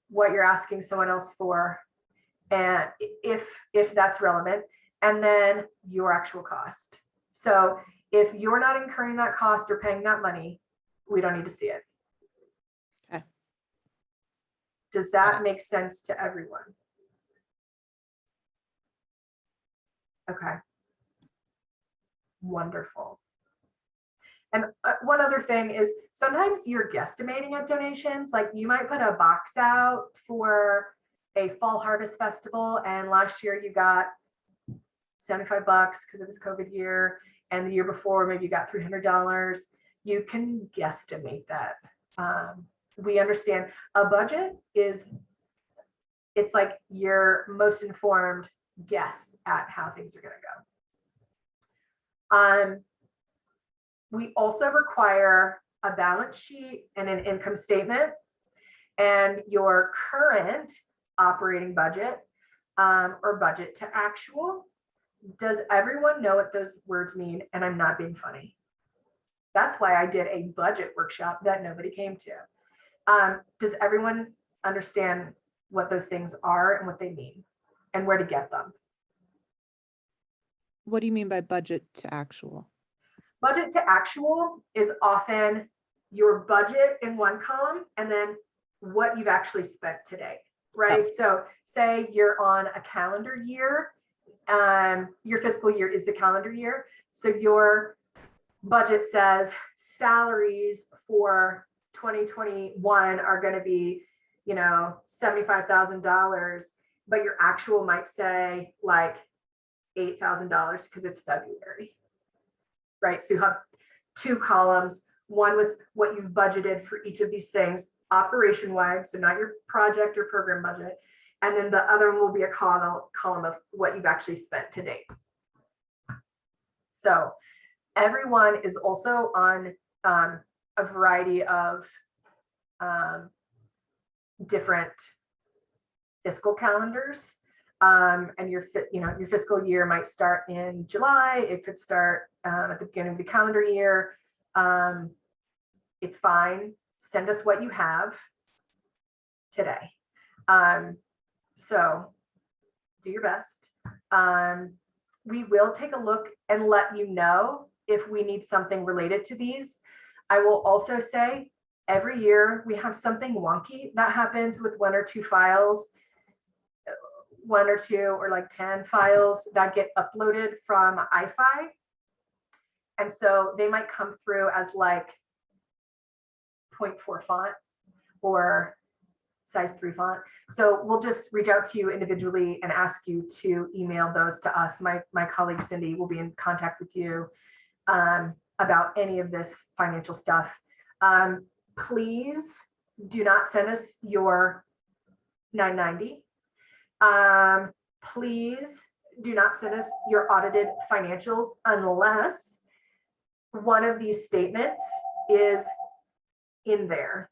what you're asking someone else for, and if that's relevant, and then your actual cost. So if you're not incurring that cost or paying that money, we don't need to see it. Okay. Does that make sense to everyone? Okay. Wonderful. And one other thing is sometimes you're guesstimating at donations. Like you might put a box out for a fall harvest festival, and last year you got $75 because it was COVID year, and the year before maybe you got $300. You can guesstimate that. We understand a budget it's like your most informed guess at how things are going to go. We also require a balance sheet and an income statement and your current operating budget or budget to actual. Does everyone know what those words mean? And I'm not being funny. That's why I did a budget workshop that nobody came to. Does everyone understand what those things are and what they mean and where to get them? What do you mean by budget to actual? Budget to actual is often your budget in one column and then what you've actually spent today, right? So say you're on a calendar year, your fiscal year is the calendar year. So your budget says salaries for 2021 are going to be, $75,000, but your actual might say like $8,000 because it's February. Right, so you have two columns, one with what you've budgeted for each of these things, operation-wide, so not your project or program budget, and then the other one will be a column of what you've actually spent to date. So everyone is also on a variety of different fiscal calendars, and your fiscal year might start in July. It could start at the beginning of the calendar year. It's fine. Send us what you have today. So do your best. We will take a look and let you know if we need something related to these. I will also say every year we have something wonky that happens with one or two files, one or two or like 10 files that get uploaded from iFi. And so they might come through as like 0.4 font or size 3 font. So we'll just reach out to you individually and ask you to email those to us. My colleague Cindy will be in contact with you about any of this financial stuff. Please do not send us your 990. Please do not send us your audited financials unless one of these statements is in there.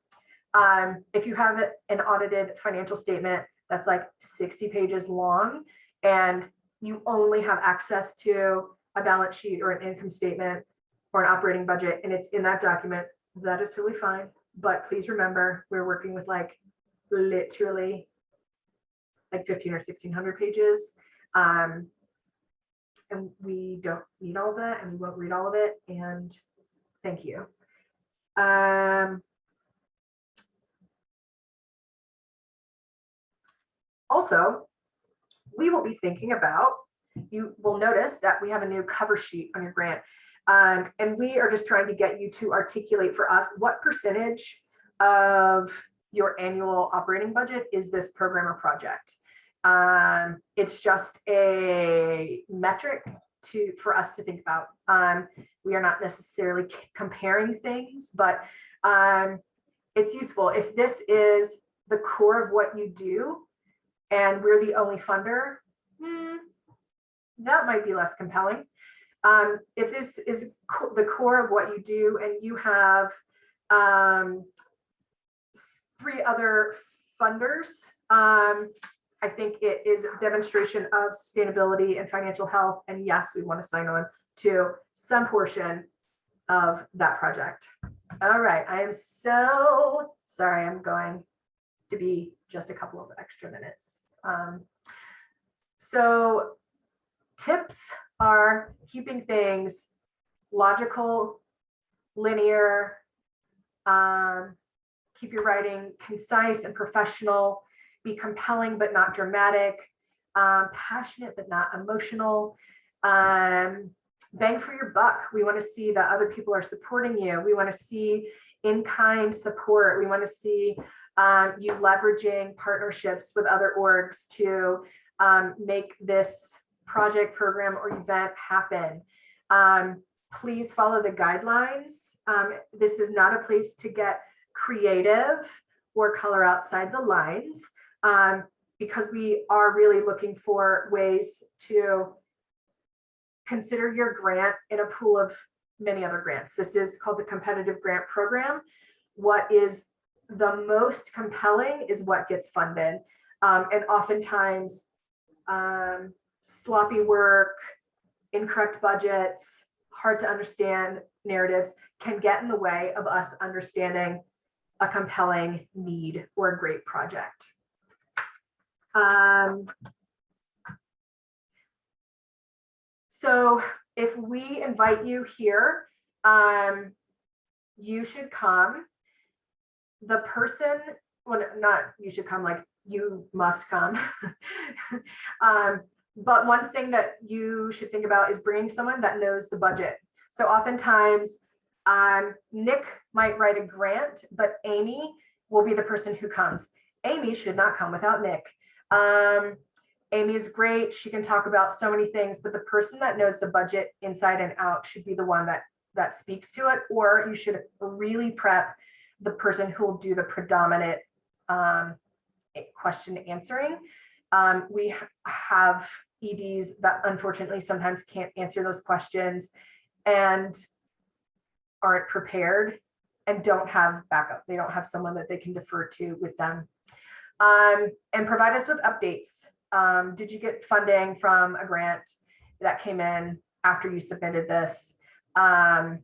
If you have an audited financial statement that's like 60 pages long and you only have access to a balance sheet or an income statement or an operating budget and it's in that document, that is totally fine. But please remember, we're working with like literally like 15 or 1600 pages. And we don't need all of that and we won't read all of it. And thank you. Also, we will be thinking about, you will notice that we have a new cover sheet on your grant. And we are just trying to get you to articulate for us what percentage of your annual operating budget is this program or project. It's just a metric for us to think about. We are not necessarily comparing things, but it's useful. If this is the core of what you do and we're the only funder, that might be less compelling. If this is the core of what you do and you have 3 other funders, I think it is a demonstration of sustainability and financial health. And yes, we want to sign on to some portion of that project. All right, I am so sorry. I'm going to be just a couple of extra minutes. So tips are keeping things logical, linear, Keep your writing concise and professional. Be compelling but not dramatic. Passionate but not emotional. Bang for your buck. We want to see that other people are supporting you. We want to see in-kind support. We want to see you leveraging partnerships with other orgs to make this project, program, or event happen. Please follow the guidelines. This is not a place to get creative or color outside the lines, because we are really looking for ways to consider your grant in a pool of many other grants. This is called the competitive grant program. What is the most compelling is what gets funded. And oftentimes sloppy work, incorrect budgets, hard to understand narratives can get in the way of us understanding a compelling need or a great project. So if we invite you here, you should come. The person, well, not you should come, like you must come. But one thing that you should think about is bringing someone that knows the budget. So oftentimes, Nick might write a grant, but Amy will be the person who comes. Amy should not come without Nick. Amy is great. She can talk about so many things, but the person that knows the budget inside and out should be the one that speaks to it, or you should really prep the person who will do the predominant question answering. We have EDs that unfortunately sometimes can't answer those questions and aren't prepared and don't have backup. They don't have someone that they can defer to with them. And provide us with updates. Did you get funding from a grant that came in after you submitted this? And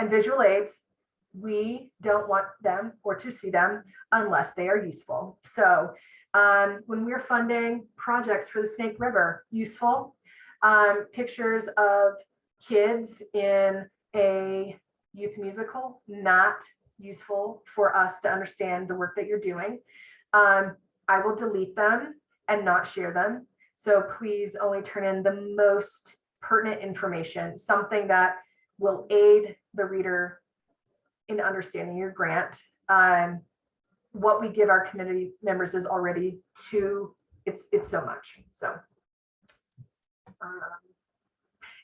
visual aids, we don't want them or to see them unless they are useful. So when we're funding projects for the Snake River, useful. Pictures of kids in a youth musical, not useful for us to understand the work that you're doing. I will delete them and not share them. So please only turn in the most pertinent information, something that will aid the reader in understanding your grant. What we give our community members is already it's so much. So,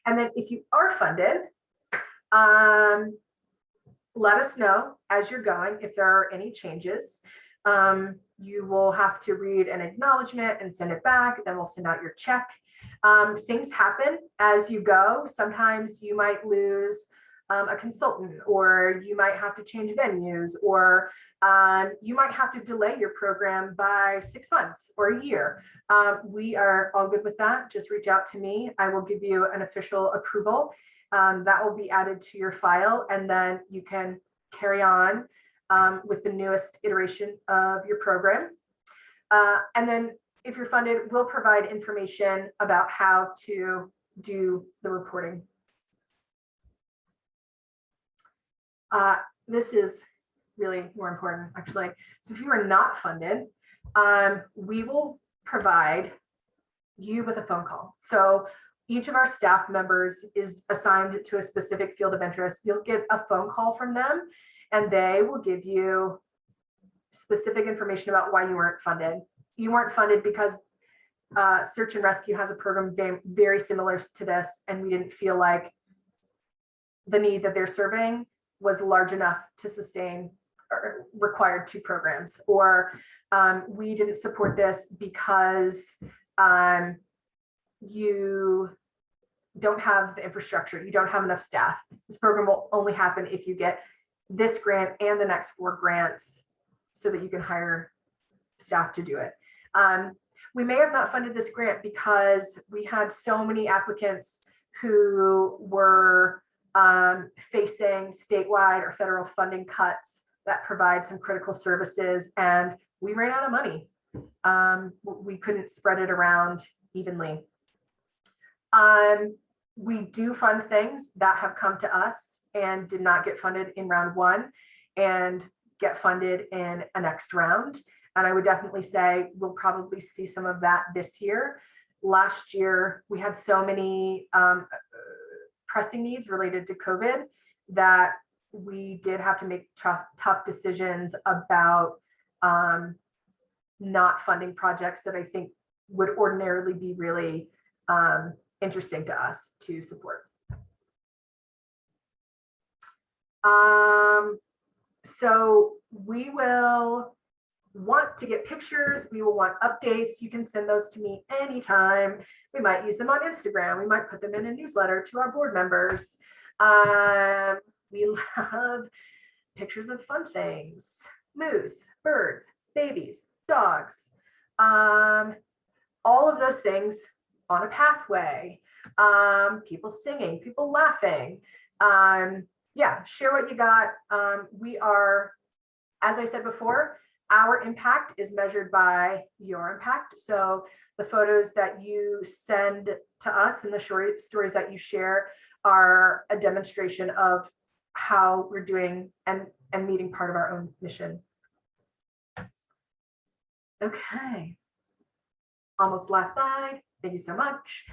and then if you are funded, let us know as you're going if there are any changes. You will have to read an acknowledgement and send it back. Then we'll send out your check. Things happen as you go. Sometimes you might lose a consultant, or you might have to change venues, or you might have to delay your program by 6 months or a year. We are all good with that. Just reach out to me. I will give you an official approval. That will be added to your file, and then you can carry on with the newest iteration of your program. And then if you're funded, we'll provide information about how to do the reporting. This is really more important, actually. So if you are not funded, we will provide you with a phone call. So each of our staff members is assigned to a specific field of interest. You'll get a phone call from them, and they will give you specific information about why you weren't funded. You weren't funded because Search and Rescue has a program very similar to this, and we didn't feel like the need that they're serving was large enough to sustain or required 2 programs, or we didn't support this because you don't have the infrastructure, you don't have enough staff. This program will only happen if you get this grant and the next 4 grants so that you can hire staff to do it. We may have not funded this grant because we had so many applicants who were facing statewide or federal funding cuts that provide some critical services, and we ran out of money. We couldn't spread it around evenly. We do fund things that have come to us and did not get funded in round 1, and get funded in a next round. And I would definitely say we'll probably see some of that this year. Last year, we had so many pressing needs related to COVID that we did have to make tough decisions about not funding projects that I think would ordinarily be really interesting to us to support. So we will want to get pictures. We will want updates. You can send those to me anytime. We might use them on Instagram. We might put them in a newsletter to our board members. We love pictures of fun things, moose, birds, babies, dogs, all of those things on a pathway, people singing, people laughing. Yeah, share what you got. We are, as I said before, our impact is measured by your impact. So the photos that you send to us and the short stories that you share are a demonstration of how we're doing and meeting part of our own mission. Okay, almost last slide. Thank you so much.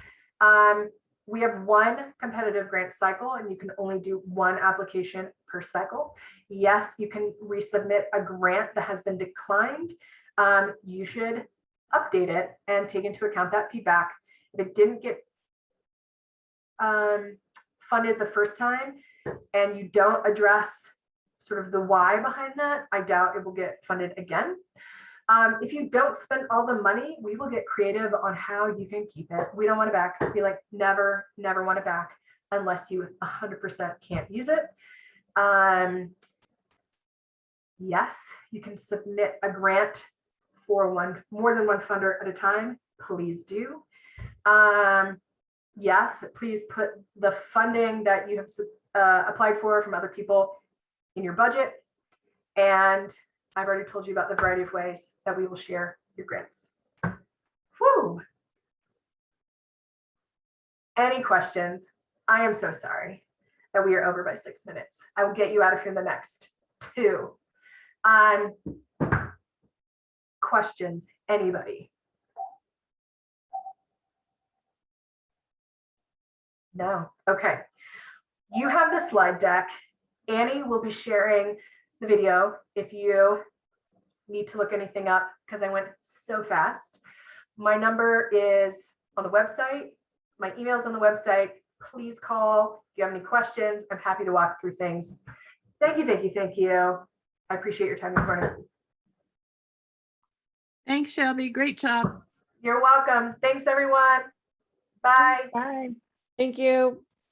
We have one competitive grant cycle and you can only do one application per cycle. Yes, you can resubmit a grant that has been declined. You should update it and take into account that feedback. If it didn't get funded the first time and you don't address sort of the why behind that, I doubt it will get funded again. If you don't spend all the money, we will get creative on how you can keep it. We don't want it back. Be like, never want it back unless you 100% can't use it. Yes, you can submit a grant for more than one funder at a time. Please do. Yes, please put the funding that you have applied for from other people in your budget. And I've already told you about the variety of ways that we will share your grants. Whew. Any questions? I am so sorry that we are over by 6 minutes. I will get you out of here in the next 2. Questions, anybody? No, okay. You have the slide deck. Annie will be sharing the video if you need to look anything up because I went so fast. My number is on the website. My email's on the website. Please call if you have any questions. I'm happy to walk through things. Thank you. I appreciate your time this morning. Thanks, Shelby. Great job. You're welcome. Thanks, everyone. Bye. Bye. Thank you.